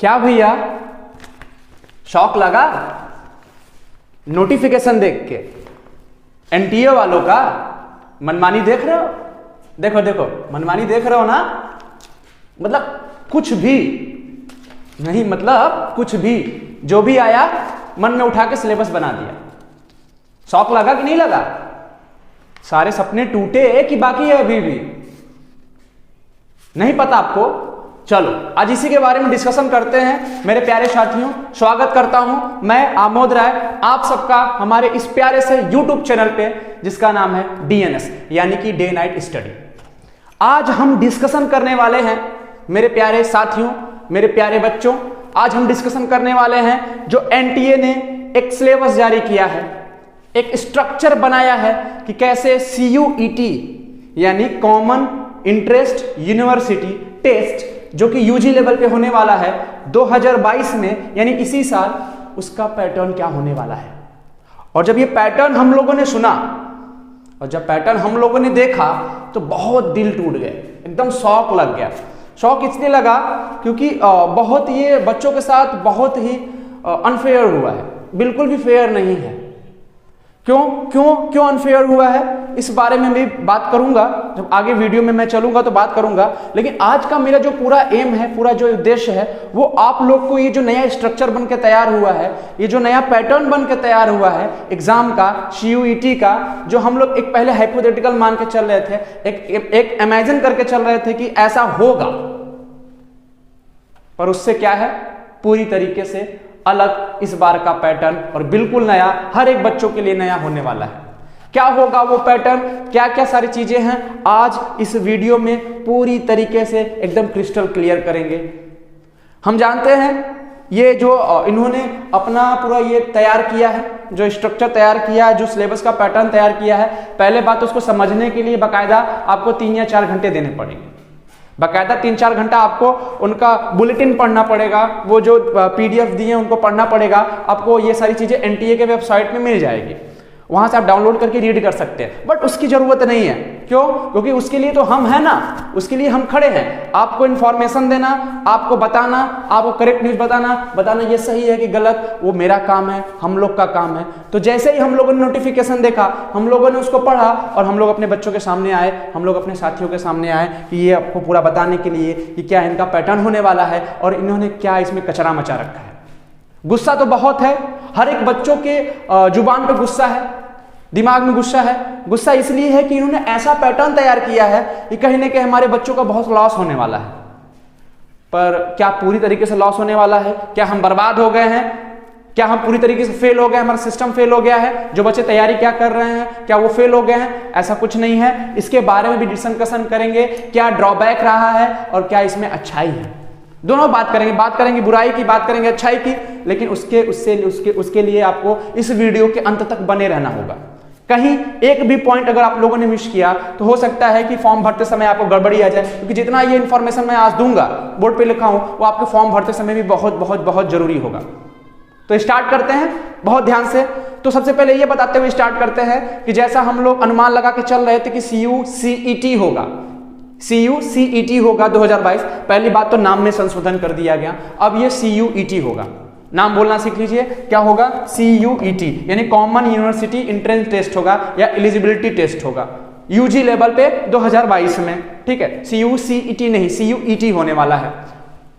क्या भैया शौक लगा नोटिफिकेशन देख के? एनटीए वालों का मनमानी देख रहे हो? देखो देखो मनमानी देख रहे हो ना, मतलब कुछ भी नहीं, मतलब कुछ भी जो भी आया मन में उठा के सिलेबस बना दिया। शौक लगा कि नहीं लगा? सारे सपने टूटे कि बाकी है अभी भी? नहीं पता आपको? चलो आज इसी के बारे में डिस्कशन करते हैं मेरे प्यारे साथियों। स्वागत करता हूं मैं आमोद राय आप सबका हमारे इस प्यारे से YouTube चैनल पे जिसका नाम है DNS यानी कि डे नाइट स्टडी। आज हम डिस्कशन करने वाले हैं मेरे प्यारे साथियों, मेरे प्यारे बच्चों, आज हम डिस्कशन करने वाले हैं जो एनटीए ने एक सिलेबस जारी किया है, एक स्ट्रक्चर बनाया है कि कैसे CUET यानी कॉमन इंटरेस्ट यूनिवर्सिटी टेस्ट जो कि यूजी लेवल पे होने वाला है 2022 में यानी इसी साल, उसका पैटर्न क्या होने वाला है। और जब ये पैटर्न हम लोगों ने सुना और जब पैटर्न हम लोगों ने देखा तो बहुत दिल टूट गए, एकदम शौक लग गया। शौक इसलिए लगा क्योंकि बहुत ये बच्चों के साथ बहुत ही अनफेयर हुआ है, बिल्कुल भी फेयर नहीं है। क्यों अनफेयर हुआ है इस बारे में भी बात करूंगा, जब आगे वीडियो में मैं चलूंगा तो बात करूंगा। लेकिन आज का मेरा जो पूरा एम है, पूरा जो उद्देश्य है, वो आप लोग को ये जो नया स्ट्रक्चर बन के तैयार हुआ है, ये जो नया पैटर्न बन के तैयार हुआ है एग्जाम का, CUET का, जो हम लोग एक पहले हाइपोथेटिकल मान के चल रहे थे, एक इमेजिन करके चल रहे थे कि ऐसा होगा, पर उससे क्या है पूरी तरीके से अलग इस बार का पैटर्न और बिल्कुल नया, हर एक बच्चों के लिए नया होने वाला है। क्या होगा वो पैटर्न, क्या क्या सारी चीजें हैं, आज इस वीडियो में पूरी तरीके से एकदम क्रिस्टल क्लियर करेंगे। हम जानते हैं ये जो इन्होंने अपना पूरा ये तैयार किया है, जो स्ट्रक्चर तैयार किया है, जो सिलेबस का पैटर्न तैयार किया है, पहले बात उसको समझने के लिए बाकायदा आपको 3 या 4 घंटे देने पड़ेंगे। बाकायदा 3-4 घंटा आपको उनका बुलेटिन पढ़ना पड़ेगा, वो जो PDF दिए उनको पढ़ना पड़ेगा। आपको ये सारी चीजें एनटीए के वेबसाइट में मिल जाएगी, वहां से आप डाउनलोड करके रीड कर सकते हैं। बट उसकी जरूरत नहीं है। क्यों? क्योंकि उसके लिए तो हम हैं ना, उसके लिए हम खड़े हैं। आपको इन्फॉर्मेशन देना, आपको बताना, आपको करेक्ट न्यूज बताना ये सही है कि गलत, वो मेरा काम है, हम लोग का काम है। तो जैसे ही हम लोगों ने नोटिफिकेशन देखा, हम लोगों ने उसको पढ़ा और हम लोग अपने बच्चों के सामने आए, हम लोग अपने साथियों के सामने आए कि ये आपको पूरा बताने के लिए कि क्या इनका पैटर्न होने वाला है और इन्होंने क्या इसमें कचरा मचा रखा है। गुस्सा तो बहुत है, हर एक बच्चों के जुबान पे गुस्सा है, दिमाग में गुस्सा है। गुस्सा इसलिए है कि इन्होंने ऐसा पैटर्न तैयार किया है कि कहीं ना कहीं हमारे बच्चों का बहुत लॉस होने वाला है। पर क्या पूरी तरीके से लॉस होने वाला है? क्या हम बर्बाद हो गए हैं? क्या हम पूरी तरीके से फेल हो गए? हमारा सिस्टम फेल हो गया है? जो बच्चे तैयारी क्या कर रहे हैं क्या वो फेल हो गए हैं? ऐसा कुछ नहीं है। इसके बारे में भी डिस्कशन करेंगे, क्या ड्रॉबैक रहा है और क्या इसमें अच्छाई है। दोनों बात करेंगे बुराई की, बात करेंगे अच्छाई की। लेकिन उसके लिए आपको इस वीडियो के अंत तक बने रहना होगा। कहीं एक भी पॉइंट अगर आप लोगों ने मिस किया तो हो सकता है कि फॉर्म भरते समय आपको गड़बड़ी आ जाए, क्योंकि जितना ये इन्फॉर्मेशन मैं आज दूंगा, बोर्ड पे लिखा हूं, वो आपके फॉर्म भरते समय भी बहुत बहुत बहुत जरूरी होगा। तो स्टार्ट करते हैं बहुत ध्यान से। तो सबसे पहले ये बताते हुए स्टार्ट करते हैं कि जैसा हम लोग अनुमान लगा के चल रहे थे कि CUCET होगा, CUCET होगा 2022। पहली बात तो नाम में संशोधन कर दिया गया, अब ये CUET होगा। नाम बोलना सीख लीजिए, क्या होगा? CUET यानी कॉमन यूनिवर्सिटी एंट्रेंस टेस्ट होगा या एलिजिबिलिटी टेस्ट होगा यूजी लेवल पे 2022 में। ठीक है, CUCET नहीं, CUET होने वाला है।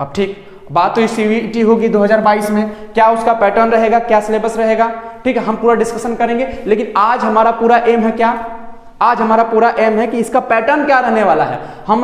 अब ठीक बात तो CUET होगी 2022 में, क्या उसका पैटर्न रहेगा, क्या सिलेबस रहेगा, ठीक है, हम पूरा डिस्कशन करेंगे। लेकिन आज हमारा पूरा एम है क्या? आज हमारा पूरा एम है कि इसका पैटर्न क्या रहने वाला है। हम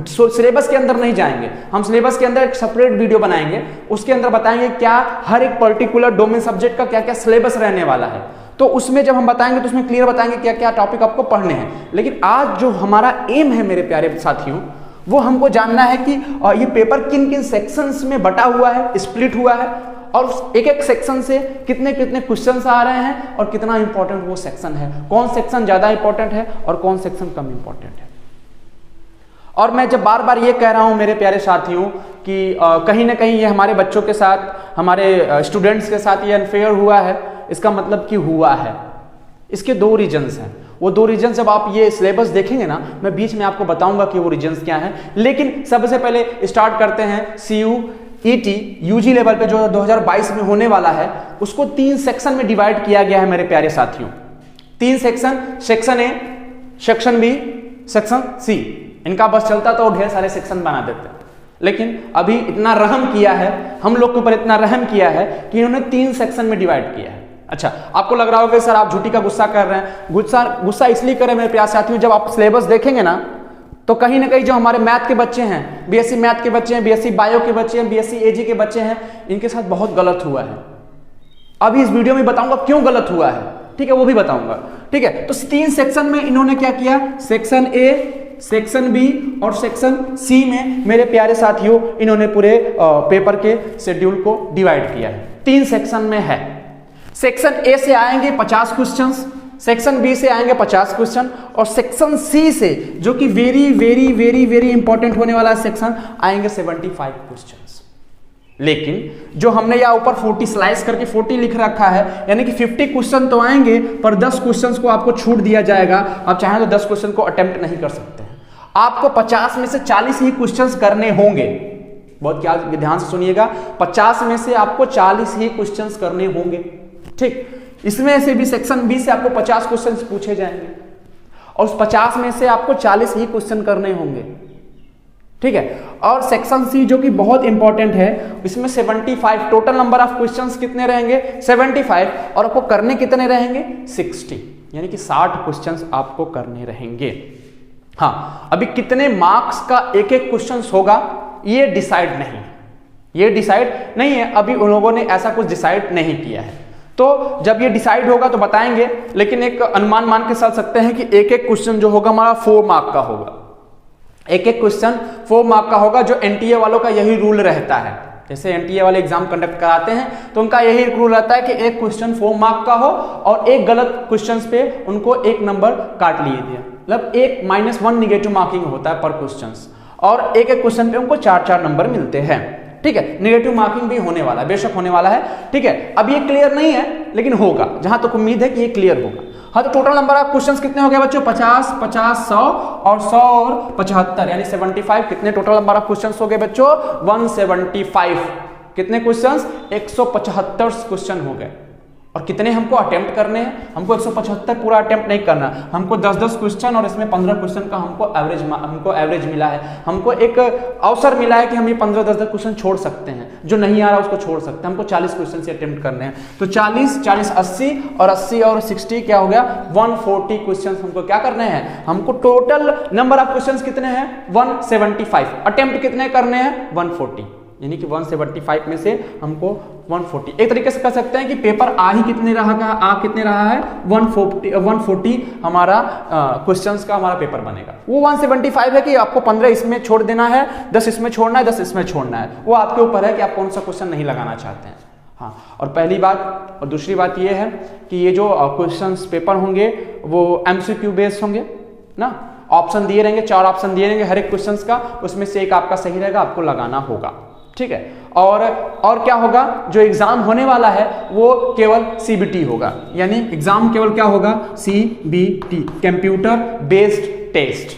सिलेबस के अंदर नहीं जाएंगे, हम सिलेबस के अंदर एक सेपरेट वीडियो बनाएंगे, उसके अंदर बताएंगे क्या हर एक पर्टिकुलर डोमेन सब्जेक्ट का क्या क्या सिलेबस रहने वाला है। तो उसमें जब हम बताएंगे तो उसमें क्लियर बताएंगे क्या क्या टॉपिक आपको पढ़ने हैं। लेकिन आज जो हमारा एम है मेरे प्यारे साथियों, वो हमको जानना है कि ये पेपर किन किन सेक्शंस में बटा हुआ है, स्प्लिट हुआ है, और एक एक सेक्शन से कितने कितने क्वेश्चंस आ रहे हैं और कितना इंपॉर्टेंट वो सेक्शन है, कौन सेक्शन ज्यादा इंपॉर्टेंट है और कौन सेक्शन कम इंपॉर्टेंट है। और मैं जब बार बार ये कह रहा हूं मेरे प्यारे साथियों कि कहीं ना कहीं ये हमारे बच्चों के साथ, हमारे स्टूडेंट्स के साथ ये अनफेयर हुआ है, इसका मतलब कि हुआ है। इसके 2 रीजंस हैं। वो 2 रीजन जब आप ये सिलेबस देखेंगे ना, मैं बीच में आपको बताऊंगा कि वो रीजंस क्या हैं। लेकिन सबसे पहले स्टार्ट करते हैं ईटी यूजी लेवल पे जो 2022 में होने वाला है उसको 3 सेक्शन में डिवाइड किया गया है मेरे प्यारे साथियों। 3 section, section A, section B, section C. इनका बस चलता तो ढेर सारे सेक्शन बना देते, लेकिन अभी इतना रहम किया है हम लोग के ऊपर, इतना रहम किया है कि इन्होंने 3 सेक्शन में डिवाइड किया है। अच्छा, आपको लग रहा होगा सर आप झूठी का गुस्सा कर रहे हैं। गुस्सा इसलिए करें मेरे प्यारे साथियों, जब आप सिलेबस देखेंगे ना तो कहीं ना कहीं जो हमारे मैथ के बच्चे हैं, बीएससी मैथ के बच्चे हैं, बीएससी बायो के बच्चे हैं, बीएससी एजी के बच्चे हैं, इनके साथ बहुत गलत हुआ है। अभी इस वीडियो में बताऊंगा क्यों गलत हुआ है, ठीक है, वो भी बताऊंगा, ठीक है। तो 3 सेक्शन में इन्होंने क्या किया, सेक्शन ए, सेक्शन बी और सेक्शन सी में मेरे प्यारे साथियों इन्होंने पूरे पेपर के शेड्यूल को डिवाइड किया है। 3 सेक्शन में है। सेक्शन ए से आएंगे 50 क्वेश्चंस, सेक्शन बी से आएंगे 50 क्वेश्चन और सेक्शन सी से जो कि very very very very important होने वाला सेक्शन आएंगे 75 क्वेश्चंस। लेकिन जो हमने यहाँ ऊपर 40 स्लाइस करके 40 लिख रखा है, यानी कि 50 क्वेश्चन तो आएंगे पर 10 क्वेश्चंस को आपको छूट दिया जाएगा। आप चाहें तो 10 क्वेश्चन को अटेम्प्ट नहीं कर सकते हैं, आपको 50 में से 40 ही क्वेश्चंस करने होंगे। बहुत क्या ध्यान से सुनिएगा, 50 में से आपको 40 ही क्वेश्चंस करने होंगे, ठीक। इसमें से भी सेक्शन बी से आपको 50 क्वेश्चंस पूछे जाएंगे और उस 50 में से आपको 40 ही क्वेश्चन करने होंगे, ठीक है। और सेक्शन सी जो कि बहुत इंपॉर्टेंट है, इसमें 75 टोटल नंबर ऑफ क्वेश्चंस कितने रहेंगे 75 और आपको करने कितने रहेंगे 60, यानी कि 60 क्वेश्चंस आपको करने रहेंगे। हाँ, अभी कितने मार्क्स का एक एक क्वेश्चन होगा ये डिसाइड नहीं है, अभी उन लोगों ने ऐसा कुछ डिसाइड नहीं किया है। तो जब ये डिसाइड होगा तो बताएंगे, लेकिन एक अनुमान मान के चल सकते हैं कि एक एक क्वेश्चन जो होगा हमारा 4 मार्क का होगा। एक एक क्वेश्चन 4 मार्क का होगा। जो एनटीए वालों का यही रूल रहता है, जैसे एनटीए वाले एग्जाम कंडक्ट कराते हैं तो उनका यही रूल रहता है कि एक क्वेश्चन 4 मार्क का हो और एक गलत क्वेश्चन पे उनको 1 नंबर काट लिए दिया, मतलब एक -1 निगेटिव मार्किंग होता है पर क्वेश्चन, और एक एक क्वेश्चन पे उनको 4-4 नंबर मिलते हैं, ठीक है। निगेटिव मार्किंग भी होने वाला है, बेशक होने वाला है, ठीक है। अब ये क्लियर नहीं है लेकिन होगा, जहां तक उम्मीद है कि ये क्लियर होगा। हाँ, तो टोटल नंबर ऑफ क्वेश्चंस कितने हो गए बच्चों 50, 50, 100 और 100 और 75 यानी 75। कितने टोटल नंबर ऑफ क्वेश्चंस हो गए बच्चों 175। कितने क्वेश्चंस 175 क्वेश्चन हो गए। और कितने हमको अटेम्प्ट करने हैं, हमको 175 पूरा अटेम्प्ट नहीं करना, हमको 10-10 क्वेश्चन और इसमें 15 क्वेश्चन का हमको एवरेज मिला है। हमको एक अवसर मिला है कि हम ये 15-10 क्वेश्चन छोड़ सकते हैं, जो नहीं आ रहा उसको छोड़ सकते हैं। हमको 40 क्वेश्चन से अटेम्प्ट करने हैं, तो 40, 80 और 80 और 60 क्या हो गया 140 क्वेश्चन हमको क्या करने हैं। हमको टोटल नंबर ऑफ क्वेश्चन कितने हैं 175, अटेम्प्ट कितने करने हैं 140, यानी कि 175 में से हमको 140। एक तरीके से कह सकते हैं कि पेपर कितने रहा है 140 हमारा क्वेश्चंस का हमारा पेपर बनेगा। वो 175 है कि आपको 15 इसमें छोड़ देना है, 10 इसमें छोड़ना है, 10 इसमें छोड़ना है, वो आपके ऊपर है कि आप कौन सा क्वेश्चन नहीं लगाना चाहते हैं। हाँ, और पहली बात और दूसरी बात ये है कि ये जो क्वेश्चंस पेपर होंगे वो एमसीक्यू बेस्ड होंगे ना, ऑप्शन दिए रहेंगे, 4 ऑप्शन दिए रहेंगे हर एक क्वेश्चंस का, उसमें से एक आपका सही रहेगा, आपको लगाना होगा, ठीक है। और क्या होगा, जो एग्जाम होने वाला है वो केवल सीबीटी होगा, यानी एग्जाम केवल क्या होगा सीबीटी, कंप्यूटर बेस्ड टेस्ट।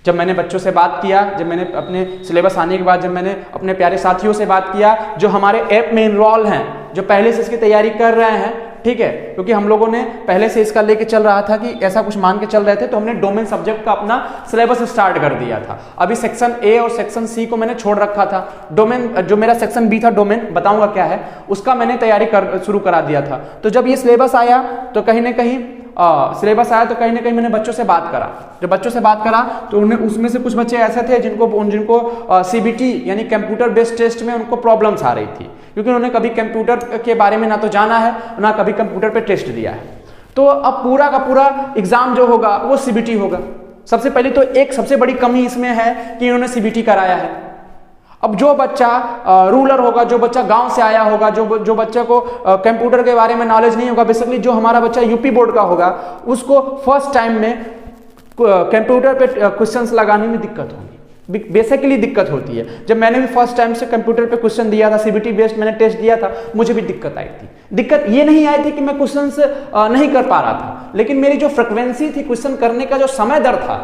जब मैंने बच्चों से बात किया, जब मैंने अपने सिलेबस आने के बाद जब मैंने अपने प्यारे साथियों से बात किया जो हमारे ऐप में इनरोल हैं, जो पहले से इसकी तैयारी कर रहे हैं, ठीक है, क्योंकि हम लोगों ने पहले से इसका लेके चल रहा था कि ऐसा कुछ मान के चल रहे थे, तो हमने डोमेन सब्जेक्ट का अपना सिलेबस स्टार्ट कर दिया था। अभी सेक्शन ए और सेक्शन सी को मैंने छोड़ रखा था। डोमेन जो मेरा सेक्शन बी था, डोमेन बताऊंगा क्या है, उसका मैंने तैयारी शुरू करा दिया था। तो जब ये सिलेबस आया तो कहीं ना कहीं मैंने बच्चों से बात करा। जब बच्चों से बात करा तो उन्हें उसमें से कुछ बच्चे ऐसे थे जिनको सीबीटी यानी कंप्यूटर बेस्ड टेस्ट में उनको प्रॉब्लम्स आ रही थी, क्योंकि उन्होंने कभी कंप्यूटर के बारे में ना तो जाना है ना कभी कंप्यूटर पे टेस्ट दिया है। तो अब पूरा का पूरा एग्जाम जो होगा वो सीबीटी होगा। सबसे पहले तो एक सबसे बड़ी कमी इसमें है कि इन्होंने सीबीटी कराया है। अब जो बच्चा रूरल होगा, जो बच्चा गांव से आया होगा, जो बच्चे को कंप्यूटर के बारे में नॉलेज नहीं होगा, बेसिकली जो हमारा बच्चा यूपी बोर्ड का होगा, उसको फर्स्ट टाइम में कंप्यूटर पे क्वेश्चंस लगाने में दिक्कत होगी, बेसिकली दिक्कत होती है। जब मैंने भी फर्स्ट टाइम से कंप्यूटर पे क्वेश्चन दिया था, सीबीटी बेस्ड मैंने टेस्ट दिया था, मुझे भी दिक्कत आई थी। दिक्कत ये नहीं आई थी कि मैं क्वेश्चन नहीं कर पा रहा था, लेकिन मेरी जो फ्रिक्वेंसी थी क्वेश्चन करने का, जो समय दर था,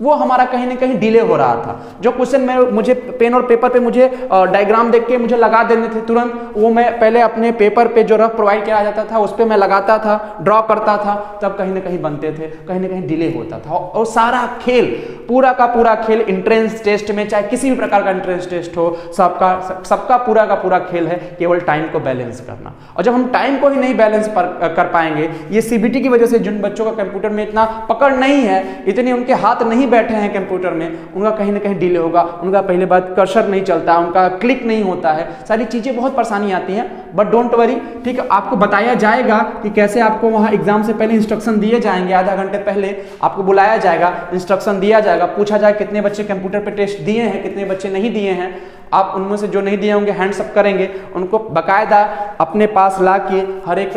वो हमारा कहीं ना कहीं डिले हो रहा था। जो क्वेश्चन में मुझे पेन और पेपर पे मुझे डायग्राम देख के मुझे लगा देने थे तुरंत, वो मैं पहले अपने पेपर पे जो रफ प्रोवाइड किया जाता था उस पर मैं लगाता था, ड्रॉ करता था, तब कहीं ना कहीं बनते थे, कहीं ना कहीं डिले होता था। और सारा खेल, पूरा का पूरा खेल इंट्रेंस टेस्ट में, चाहे किसी भी प्रकार का इंट्रेंस टेस्ट हो, सबका पूरा का पूरा खेल है केवल टाइम को बैलेंस करना। और जब हम टाइम को ही नहीं बैलेंस कर पाएंगे, ये सीबीटी की वजह से जिन बच्चों का कंप्यूटर में इतना पकड़ नहीं है, इतने उनके हाथ नहीं बैठे हैं कंप्यूटर में, उनका कहीं ना कहीं डिले होगा। उनका पहले बात कर्सर नहीं चलता, उनका क्लिक नहीं होता है, सारी चीजें बहुत परेशानी आती हैं। बट डोंट वरी, ठीक है, आपको बताया जाएगा कि कैसे आपको वहां एग्जाम से पहले इंस्ट्रक्शन दिए जाएंगे। आधा घंटे पहले आपको बुलाया जाएगा, इंस्ट्रक्शन दिया जाएगा, पूछा जाए कितने बच्चे कंप्यूटर पे टेस्ट दिए हैं, कितने बच्चे नहीं दिए हैं। आप उनमें से जो नहीं दिए होंगे हैंड्स अप करेंगे, उनको बाकायदा अपने पास ला के हर एक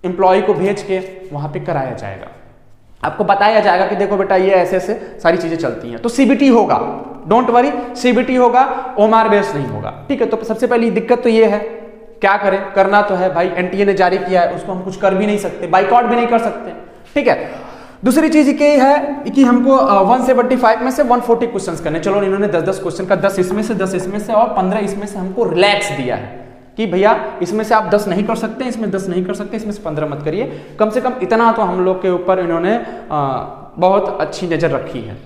एम्प्लॉय को भेज के वहां पे कराया जाएगा। आपको बताया जाएगा कि देखो बेटा ये ऐसे ऐसे सारी चीजें चलती हैं। तो सीबीटी होगा, डोंट वरी, सीबीटी होगा, ओएमआर बेस नहीं होगा, ठीक है। तो सबसे पहली दिक्कत तो ये है, क्या करें, करना तो है भाई, एनटीए ने जारी किया है, उसको हम कुछ कर भी नहीं सकते, बाइकआउट भी नहीं कर सकते, ठीक है। दूसरी चीज ये है कि हमको 175 में से 140 क्वेश्चंस करने। चलो इन्होंने 10-10 क्वेश्चन का 10 इसमें से 10 इसमें से और 15 इसमें से हमको रिलैक्स दिया है कि भैया इसमें से आप 10 नहीं कर सकते, इसमें 10 नहीं कर सकते, इसमें से 15 मत करिए। कम से कम इतना तो हम लोग के ऊपर इन्होंने बहुत अच्छी नजर रखी है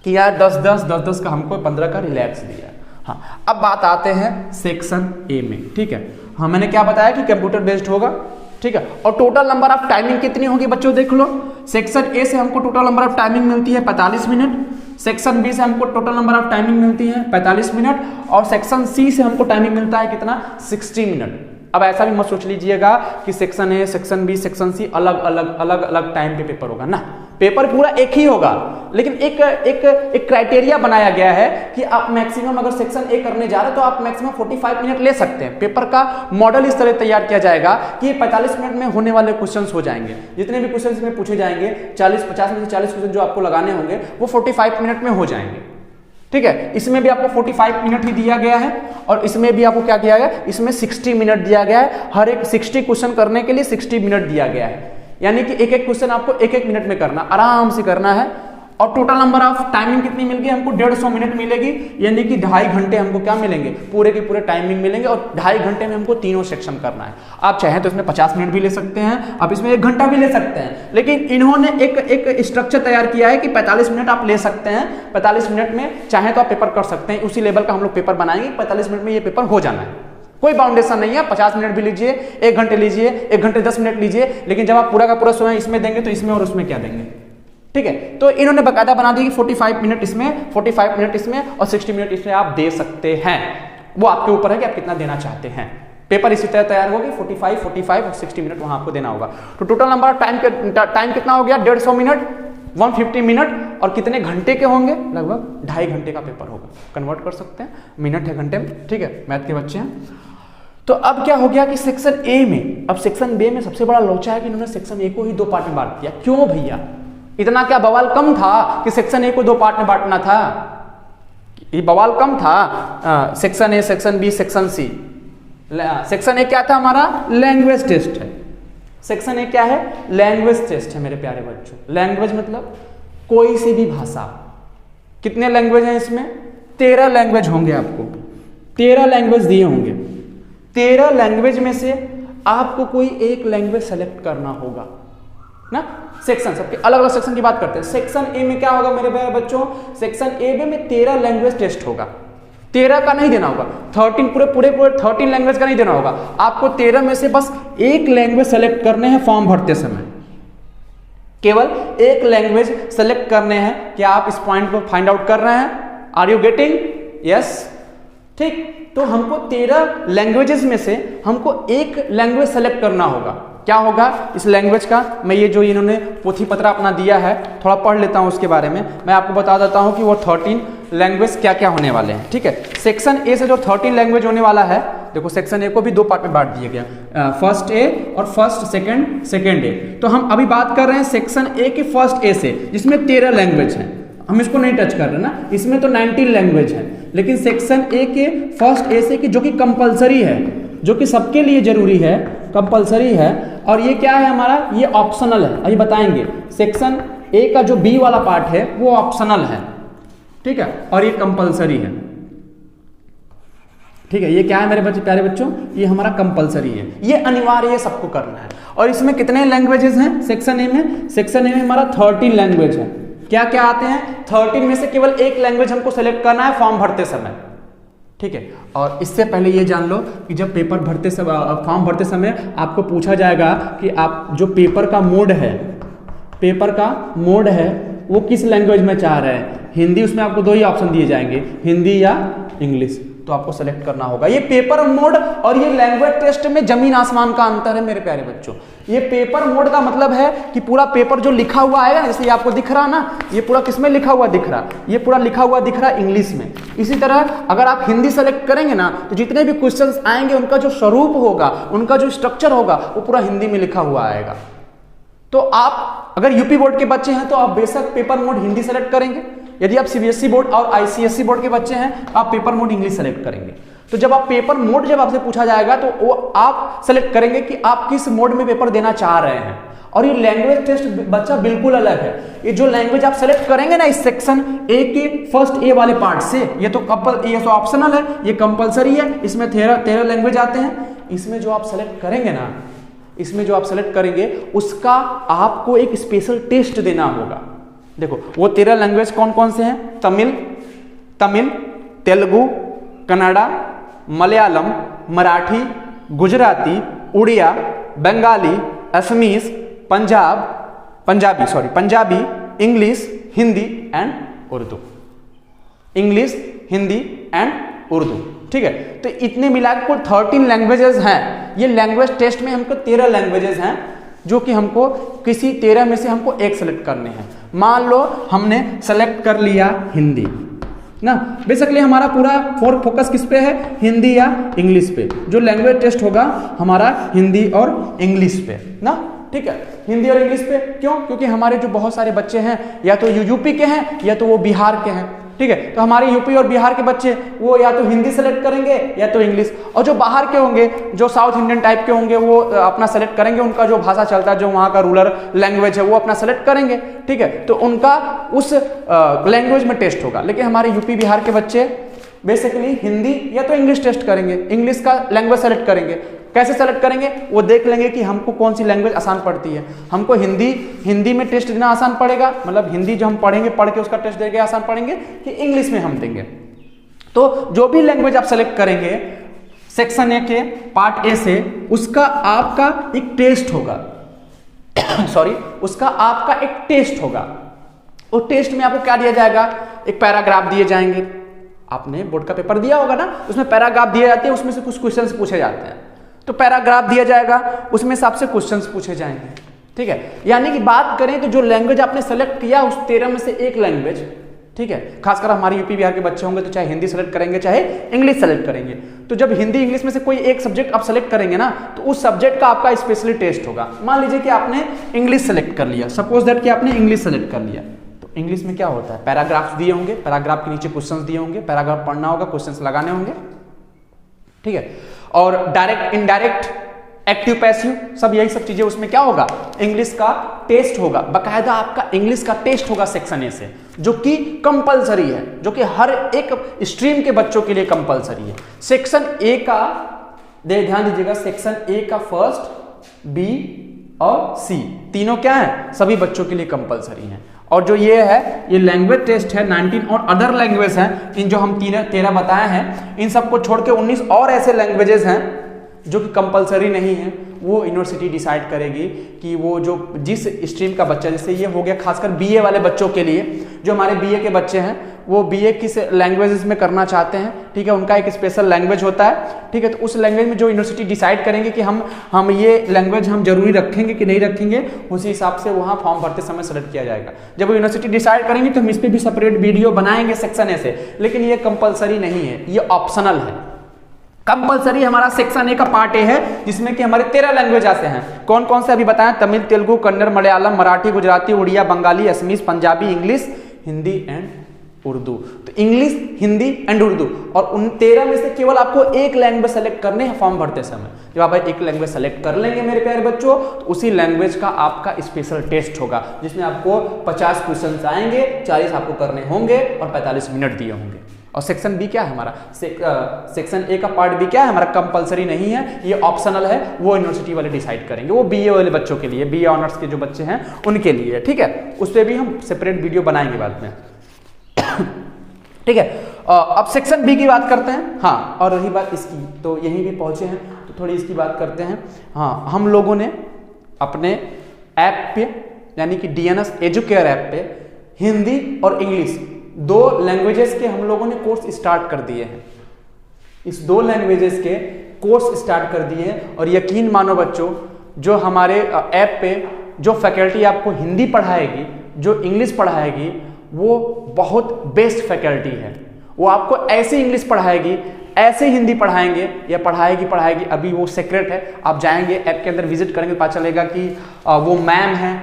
कि यार 10-10 का हमको 15 का रिलैक्स दिया। हाँ, अब बात आते हैं सेक्शन ए में, ठीक है। हाँ, मैंने क्या बताया कि कंप्यूटर बेस्ड होगा, ठीक है। और टोटल नंबर ऑफ टाइमिंग कितनी होगी बच्चों, देख लो। सेक्शन ए से हमको टोटल नंबर ऑफ टाइमिंग मिलती है 45 मिनट, सेक्शन बी से हमको टोटल नंबर ऑफ टाइमिंग मिलती है 45 मिनट, और सेक्शन सी से हमको टाइमिंग मिलता है कितना, 60 मिनट। अब ऐसा भी मत सोच लीजिएगा कि section A, section B, section C अलग अलग टाइम पे पेपर होगा ना, पेपर पूरा एक ही होगा। लेकिन एक क्राइटेरिया बनाया गया है कि आप मैक्सिमम अगर सेक्शन ए करने जा रहे हैं तो आप मैक्सिमम 45 मिनट ले सकते हैं। पेपर का मॉडल इस तरह तैयार किया जाएगा कि 45 मिनट में होने वाले क्वेश्चंस हो जाएंगे। जितने भी क्वेश्चंस में पूछे जाएंगे 50 में से 40 क्वेश्चन जो आपको लगाने होंगे वो 45 मिनट में हो जाएंगे, ठीक है। इसमें भी आपको 45 मिनट ही दिया गया है, और इसमें भी आपको क्या किया गया, इसमें 60 मिनट दिया गया है। हर एक 60 क्वेश्चन करने के लिए 60 मिनट दिया गया है, यानी कि एक क्वेश्चन आपको एक मिनट में करना, आराम से करना है। और टोटल नंबर ऑफ टाइमिंग कितनी मिल गई हमको, 150 मिनट मिलेगी, यानी कि 2.5 घंटे हमको क्या मिलेंगे, पूरे के पूरे टाइमिंग मिलेंगे। और 2.5 घंटे में हमको तीनों सेक्शन करना है। आप चाहें तो इसमें 50 मिनट भी ले सकते हैं, आप इसमें 1 घंटा भी ले सकते हैं, लेकिन इन्होंने एक स्ट्रक्चर तैयार किया है कि 45 मिनट आप ले सकते हैं। 45 मिनट में चाहे तो आप पेपर कर सकते हैं, उसी लेवल का हम लोग पेपर बनाएंगे, 45 मिनट में ये पेपर हो जाना है, कोई बाउंडेशन नहीं है। 50 मिनट भी लीजिए, 1 घंटे लीजिए, 1 घंटे 10 मिनट लीजिए, लेकिन जब आप पूरा का पूरा समय इसमें देंगे तो इसमें और उसमें क्या देंगे, ठीक है। तो इन्होंने बकायदा बना दी कि 45 मिनट इसमें, 45 मिनट इसमें और 60 मिनट इसमें आप दे सकते हैं। वो आपके ऊपर है कि आप कितना देना चाहते हैं। पेपर इसी तरह तैयार होगी, 45 और 60 मिनट वहां आपको देना होगा। तो टोटल नंबर टाइम कितना हो गया, 150 मिनट, 150 मिनट, और कितने घंटे के होंगे, लगभग 2.5 घंटे का पेपर होगा। कन्वर्ट कर सकते हैं, मिनट है घंटे में, ठीक है, मैथ के बच्चे हैं। तो अब क्या हो गया कि सेक्शन ए में, अब सेक्शन बी में सबसे बड़ा लोचा है कि इन्होंने सेक्शन ए को ही 2 पार्ट में बांट दिया। क्यों भैया, इतना क्या बवाल कम था कि सेक्शन ए को 2 पार्ट में बांटना था? ये बवाल कम था। Section A, section B, section C. Section A क्या था हमारा, लैंग्वेज टेस्ट है। सेक्शन ए क्या है, लैंग्वेज टेस्ट है मेरे प्यारे बच्चों। लैंग्वेज मतलब कोई सी भी भाषा। कितने लैंग्वेज हैं इसमें, 13 लैंग्वेज होंगे आपको, 13 लैंग्वेज दिए होंगे। 13 लैंग्वेज में से आपको कोई एक लैंग्वेज सेलेक्ट करना होगा ना। सेक्शन सबके अलग अलग सेक्शन की बात करते हैं। सेक्शन ए में क्या होगा मेरे बच्चों, सेक्शन ए में 13 लैंग्वेज टेस्ट होगा। 13 का नहीं देना होगा, 13 पूरे 13 लैंग्वेज का नहीं देना होगा आपको। 13 में से बस एक लैंग्वेज सेलेक्ट करने हैं फॉर्म भरते समय, केवल एक लैंग्वेज सेलेक्ट करने हैं। क्या आप इस पॉइंट को फाइंड आउट कर रहे हैं? Are you getting? यस, ठीक। तो हमको 13 लैंग्वेजेस में से हमको एक लैंग्वेज सेलेक्ट करना होगा। क्या होगा इस लैंग्वेज का, मैं ये जो इन्होंने पोथी पत्र अपना दिया है थोड़ा पढ़ लेता हूँ उसके बारे में। मैं आपको बता देता हूँ कि वो 13 लैंग्वेज क्या क्या होने वाले हैं, ठीक है। सेक्शन ए से जो 13 लैंग्वेज होने वाला है, देखो सेक्शन ए को भी 2 पार्ट में बांट दिया गया, फर्स्ट ए और सेकंड ए। तो हम अभी बात कर रहे हैं सेक्शन ए के फर्स्ट ए से, जिसमें 13 लैंग्वेज हैं। हम इसको नहीं टच कर रहे ना, इसमें तो 19 लैंग्वेज है। लेकिन सेक्शन ए के फर्स्ट ए से की जो कि कंपलसरी है, जो कि सबके लिए जरूरी है, कंपलसरी है। और ये क्या है हमारा, ये ऑप्शनल है, अभी बताएंगे। सेक्शन ए का जो बी वाला पार्ट है वो ऑप्शनल है, ठीक है, और ये कंपलसरी है, ठीक है। ये क्या है मेरे बच्चे, प्यारे बच्चों, ये हमारा कंपलसरी है, ये अनिवार्य है, सबको करना है। और इसमें कितने लैंग्वेजेस हैं सेक्शन ए में? सेक्शन ए में हमारा 13 लैंग्वेज है। क्या क्या आते हैं? 13 में से केवल एक लैंग्वेज हमको सेलेक्ट करना है फॉर्म भरते समय, ठीक है। और इससे पहले ये जान लो कि जब पेपर भरते समय, फॉर्म भरते समय आपको पूछा जाएगा कि आप जो पेपर का मोड है वो किस लैंग्वेज में चाह रहे हैं। हिंदी, उसमें आपको 2 ही ऑप्शन दिए जाएंगे, हिंदी या इंग्लिश, तो आपको सेलेक्ट करना होगा। ये पेपर मोड और ये लैंग्वेज टेस्ट में जमीन आसमान का अंतर है मेरे प्यारे बच्चों। ये पेपर मोड का मतलब है कि पूरा पेपर जो लिखा हुआ आएगा, जैसे ये आपको दिख रहा ना, ये पूरा किसमें लिखा हुआ दिख रहा, ये पूरा लिखा हुआ दिख रहा इंग्लिश में। इसी तरह अगर आप हिंदी सेलेक्ट करेंगे ना, तो जितने भी क्वेश्चंस आएंगे उनका जो स्वरूप होगा, उनका जो स्ट्रक्चर होगा, वो पूरा हिंदी में लिखा हुआ आएगा। तो आप अगर यूपी बोर्ड के बच्चे हैं तो आप बेशक पेपर मोड हिंदी सेलेक्ट करेंगे, यदि आप सीबीएसई बोर्ड और आईसीएसई बोर्ड के बच्चे हैं आप पेपर मोड इंग्लिश सेलेक्ट करेंगे। तो जब आप पेपर मोड जब आपसे पूछा जाएगा तो वो आप सेलेक्ट करेंगे कि आप किस मोड में पेपर देना चाह रहे हैं। और ये लैंग्वेज टेस्ट बच्चा बिल्कुल अलग है। ये जो लैंग्वेज आप सेलेक्ट करेंगे ना इस सेक्शन ए के फर्स्ट ए वाले पार्ट से, ये तो ऑप्शनल है, ये कंपलसरी है, इसमें 13 लैंग्वेज आते हैं। इसमें जो आप सेलेक्ट करेंगे ना, इसमें जो आप सेलेक्ट करेंगे उसका आपको एक स्पेशल टेस्ट देना होगा। देखो वो 13 लैंग्वेज कौन कौन से हैं? Tamil, Telugu, Kannada, Malayalam, Marathi, Gujarati, Oriya, Bengali, Assamese, Punjabi, English, Hindi and Urdu. English, Hindi and Urdu, ठीक है। तो इतने मिलाकर कुल 13 लैंग्वेजेस हैं। ये लैंग्वेज टेस्ट में हमको 13 लैंग्वेजेस हैं जो कि हमको किसी 13 में से हमको एक सेलेक्ट करने हैं। मान लो हमने सेलेक्ट कर लिया हिंदी ना, बेसिकली हमारा पूरा फोकस किस पे है? हिंदी या इंग्लिश पे। जो लैंग्वेज टेस्ट होगा हमारा हिंदी और इंग्लिश पे ना, ठीक है, हिंदी और इंग्लिश पे। क्यों? क्योंकि हमारे जो बहुत सारे बच्चे हैं या तो यूपी के हैं या तो वो बिहार के हैं, ठीक है। तो हमारे यूपी और बिहार के बच्चे वो या तो हिंदी सेलेक्ट करेंगे या तो इंग्लिश, और जो बाहर के होंगे, जो साउथ इंडियन टाइप के होंगे, वो अपना सेलेक्ट करेंगे, उनका जो भाषा चलता है, जो वहाँ का रूरल लैंग्वेज है वो अपना सेलेक्ट करेंगे, ठीक है। तो उनका उस लैंग्वेज में टेस्ट होगा। लेकिन हमारे यूपी बिहार के बच्चे बेसिकली हिंदी या तो इंग्लिश टेस्ट करेंगे, इंग्लिश का लैंग्वेज सेलेक्ट करेंगे। कैसे सेलेक्ट करेंगे? वो देख लेंगे कि हमको कौन सी लैंग्वेज आसान पड़ती है। हमको हिंदी में टेस्ट देना आसान पड़ेगा, मतलब हिंदी जो हम पढ़ेंगे, पढ़ के उसका टेस्ट देंगे आसान पढ़ेंगे, कि इंग्लिश में हम देंगे। तो जो भी लैंग्वेज आप सेलेक्ट करेंगे सेक्शन ए के पार्ट ए से, उसका आपका एक टेस्ट होगा उसका आपका एक टेस्ट होगा। उस टेस्ट में आपको क्या दिया जाएगा? एक पैराग्राफ दिए जाएंगे। आपने बोर्ड का पेपर दिया होगा ना, उसमें पैराग्राफ दिए जाते हैं, उसमें से कुछ क्वेश्चंस पूछे जाते हैं। तो पैराग्राफ दिया जाएगा, उसमें से आपसे क्वेश्चंस पूछे जाएंगे, ठीक है। यानी कि बात करें तो जो लैंग्वेज आपने सेलेक्ट किया उस 13 में से एक लैंग्वेज, ठीक है। खासकर हमारे यूपी बिहार के बच्चे होंगे तो चाहे हिंदी सेलेक्ट करेंगे चाहे इंग्लिश सेलेक्ट करेंगे। तो जब हिंदी इंग्लिश में से कोई एक सब्जेक्ट आप सेलेक्ट करेंगे ना, तो उस सब्जेक्ट का आपका स्पेशली टेस्ट होगा। मान लीजिए कि आपने इंग्लिश सेलेक्ट कर लिया, सपोज दैट कि आपने इंग्लिश सेलेक्ट कर लिया, तो इंग्लिश में क्या होता है? पैराग्राफ्स दिए होंगे, पैराग्राफ के नीचे क्वेश्चंस दिए होंगे, पैराग्राफ पढ़ना होगा, क्वेश्चंस लगाने होंगे, ठीक है। और डायरेक्ट, इनडायरेक्ट, एक्टिव, पैसिव, सब यही सब चीजें उसमें क्या होगा? इंग्लिश का टेस्ट होगा। बकायदा आपका इंग्लिश का टेस्ट होगा सेक्शन ए से, जो कि कंपलसरी है, जो कि हर एक स्ट्रीम के बच्चों के लिए कंपलसरी है। सेक्शन ए का ध्यान दीजिएगा, सेक्शन ए का फर्स्ट, बी और सी तीनों क्या है? सभी बच्चों के लिए कंपलसरी है। और जो ये है, ये लैंग्वेज टेस्ट है 19 और अदर लैंग्वेज हैं, इन जो हम 13 बताए हैं, इन सबको छोड़ के 19 और ऐसे लैंग्वेजेस हैं जो कि कंपलसरी नहीं है। वो यूनिवर्सिटी डिसाइड करेगी कि वो जो जिस स्ट्रीम का बच्चा, जैसे ये हो गया खासकर बीए वाले बच्चों के लिए, जो हमारे बीए के बच्चे हैं वो बीए किस लैंग्वेजेस में करना चाहते हैं, ठीक है, उनका एक स्पेशल लैंग्वेज होता है, ठीक है। तो उस लैंग्वेज में जो यूनिवर्सिटी डिसाइड करेंगे कि हम ये लैंग्वेज हम जरूरी रखेंगे कि नहीं रखेंगे, उसी हिसाब से वहाँ फॉर्म भरते समय सेलेक्ट किया जाएगा। जब वो यूनिवर्सिटी डिसाइड करेंगे तो हम इस पर भी सेपरेट वीडियो बनाएंगे सेक्शन ए से, लेकिन ये कंपलसरी नहीं है, ये ऑप्शनल है। कंपलसरी हमारा सेक्शन ए का पार्ट ए है, जिसमें कि हमारे 13 लैंग्वेज आते हैं। कौन कौन से अभी बताएं? Tamil, Telugu, Kannada, Malayalam, Marathi, Gujarati, Oriya, Bengali, Assamese, Punjabi, English, Hindi and Urdu. तो इंग्लिश, हिंदी एंड उर्दू, और उन 13 में से केवल आपको एक लैंग्वेज सेलेक्ट करने हैं फॉर्म भरते समय। जब आप एक लैंग्वेज सेलेक्ट कर लेंगे मेरे प्यारे बच्चों, तो उसी लैंग्वेज का आपका स्पेशल टेस्ट होगा, जिसमें आपको 50 क्वेश्चन आएंगे, 40 आपको करने होंगे और 45 मिनट दिए होंगे। और सेक्शन बी क्या है हमारा, सेक्शन ए का पार्ट बी क्या है हमारा, कंपलसरी नहीं है, ये ऑप्शनल है, वो यूनिवर्सिटी वाले डिसाइड करेंगे, वो बीए वाले बच्चों के लिए, बीए ऑनर्स के जो बच्चे हैं उनके लिए, ठीक है। उस पर भी हम सेपरेट वीडियो बनाएंगे बाद में, ठीक है। अब सेक्शन बी की बात करते हैं। हाँ, और रही बात इसकी, तो यहीं भी पहुंचे हैं तो थोड़ी इसकी बात करते हैं। हाँ, हम लोगों ने अपने ऐप पे, यानी कि डीएनएस एजुकेयर ऐप पे, हिंदी और इंग्लिश 2 लैंग्वेजेस के हम लोगों ने कोर्स स्टार्ट कर दिए हैं। इस 2 लैंग्वेजेस के कोर्स स्टार्ट कर दिए हैं, और यकीन मानो बच्चों, जो हमारे ऐप पे जो फैकल्टी आपको हिंदी पढ़ाएगी, जो इंग्लिश पढ़ाएगी, वो बहुत बेस्ट फैकल्टी है। वो आपको ऐसी इंग्लिश पढ़ाएगी, ऐसे हिंदी पढ़ाएंगे, या पढ़ाएगी, अभी वो सीक्रेट है। आप जाएंगे ऐप के अंदर विजिट करेंगे, पता चलेगा कि वो मैम है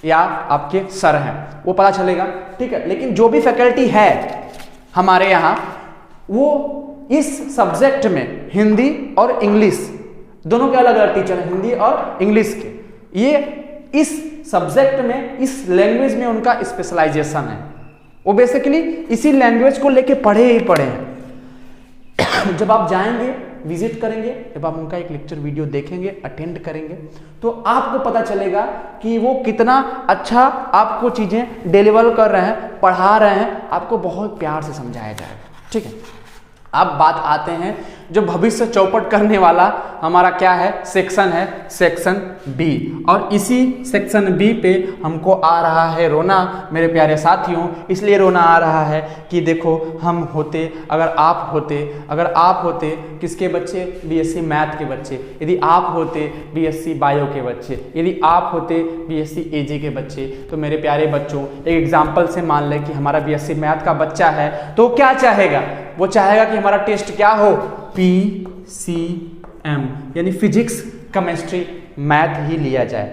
या आपके सर हैं, वो पता चलेगा, ठीक है। लेकिन जो भी फैकल्टी है हमारे यहाँ, वो इस सब्जेक्ट में हिंदी और इंग्लिश दोनों के अलग अलग टीचर हैं, हिंदी और इंग्लिश के, ये इस सब्जेक्ट में, इस लैंग्वेज में उनका स्पेशलाइजेशन है। वो बेसिकली इसी लैंग्वेज को लेके पढ़े ही पढ़े हैं। जब आप जाएंगे, विजिट करेंगे, जब आप उनका एक लेक्चर वीडियो देखेंगे, अटेंड करेंगे, तो आपको पता चलेगा कि वो कितना अच्छा आपको चीजें डिलीवर कर रहे हैं, पढ़ा रहे हैं, आपको बहुत प्यार से समझाया जाएगा, ठीक है। अब बात आते हैं जो भविष्य चौपट करने वाला हमारा क्या है, सेक्शन है, सेक्शन बी। और इसी सेक्शन बी पे हमको आ रहा है रोना मेरे प्यारे साथियों। इसलिए रोना आ रहा है कि देखो, हम होते, अगर आप होते किसके बच्चे, बीएससी मैथ के बच्चे, यदि आप होते बीएससी बायो के बच्चे, यदि आप होते बीएससी एजे के बच्चे, तो मेरे प्यारे बच्चों, एक एग्जाम्पल से मान लें कि हमारा बीएससी मैथ का बच्चा है, तो क्या चाहेगा, वो चाहेगा कि हमारा टेस्ट क्या हो, PCM, यानी फिजिक्स केमिस्ट्री मैथ ही लिया जाए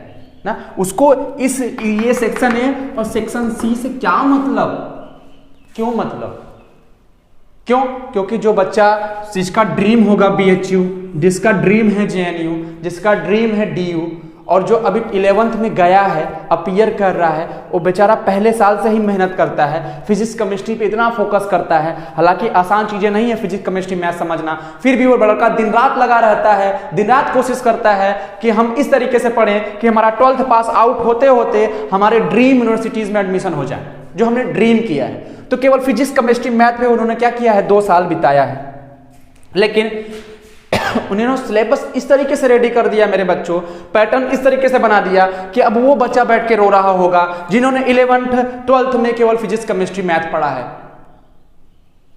ना। उसको ये सेक्शन ए और सेक्शन सी से क्या मतलब, क्यों? क्योंकि जो बच्चा, जिसका ड्रीम होगा BHU, जिसका ड्रीम है JNU, जिसका ड्रीम है DU, और जो अभी 11th में गया है, अपीयर कर रहा है, वो बेचारा पहले साल से ही मेहनत करता है, फिजिक्स केमिस्ट्री पे इतना फोकस करता है। हालांकि आसान चीजें नहीं है फिजिक्स केमिस्ट्री मैथ समझना, फिर भी वो लड़का दिन रात लगा रहता है, दिन रात कोशिश करता है कि हम इस तरीके से पढ़ें कि हमारा 12th पास आउट होते होते हमारे ड्रीम यूनिवर्सिटीज में एडमिशन हो जाए, जो हमने ड्रीम किया है। तो केवल फिजिक्स केमिस्ट्री मैथ में उन्होंने क्या किया है, 2 साल बिताया है, लेकिन उन्होंने सिलेबस इस तरीके से रेडी कर दिया मेरे बच्चों, पैटर्न इस तरीके से बना दिया कि अब वो बच्चा बैठ के रो रहा होगा जिन्होंने 11th 12th में केवल फिजिक्स केमिस्ट्री मैथ पढ़ा है।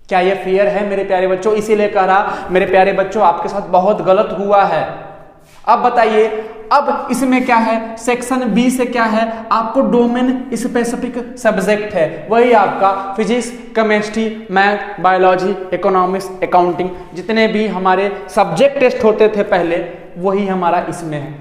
क्या ये फेयर है मेरे प्यारे बच्चों? इसीलिए कह रहा मेरे प्यारे बच्चों, आपके साथ बहुत गलत हुआ है। अब बताइए, अब इसमें क्या है, सेक्शन बी से क्या है, आपको डोमेन स्पेसिफिक सब्जेक्ट है, वही आपका physics chemistry math biology economics accounting, जितने भी हमारे सब्जेक्ट टेस्ट होते थे पहले, वही हमारा इसमें है,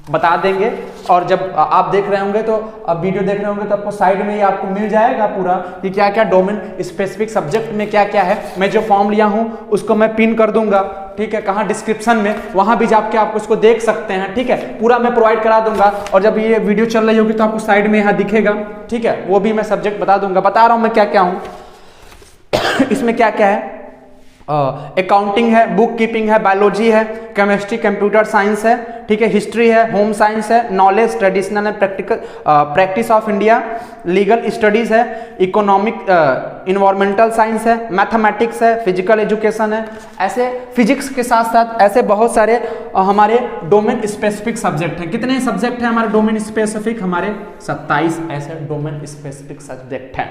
बता देंगे। और जब आप देख रहे होंगे, तो अब वीडियो देख रहे होंगे, तो आपको साइड में ही आपको मिल जाएगा पूरा कि क्या क्या डोमेन स्पेसिफिक सब्जेक्ट में क्या क्या है। मैं जो फॉर्म लिया हूं उसको मैं पिन कर दूंगा, ठीक है, कहाँ, डिस्क्रिप्शन में, वहां भी जाके आप उसको देख सकते हैं, ठीक है, पूरा मैं प्रोवाइड करा दूंगा। और जब ये वीडियो चल रही होगी तो आपको साइड में यहाँ दिखेगा, ठीक है, वो भी मैं सब्जेक्ट बता दूंगा, बता रहा हूं मैं क्या क्या हूं। इसमें क्या क्या है, अकाउंटिंग है, बुक कीपिंग है, बायोलॉजी है, केमिस्ट्री कंप्यूटर साइंस है, ठीक है, हिस्ट्री है, होम साइंस है, knowledge traditional and practical practice of India, legal studies है, इकोनॉमिक इन्वायरमेंटल साइंस है, मैथमेटिक्स है, फिजिकल एजुकेशन है। ऐसे फिजिक्स के साथ साथ ऐसे बहुत सारे हमारे डोमेन स्पेसिफिक सब्जेक्ट हैं। कितने सब्जेक्ट हैं हमारे डोमेन स्पेसिफिक? हमारे 27 ऐसे डोमेन स्पेसिफिक सब्जेक्ट हैं।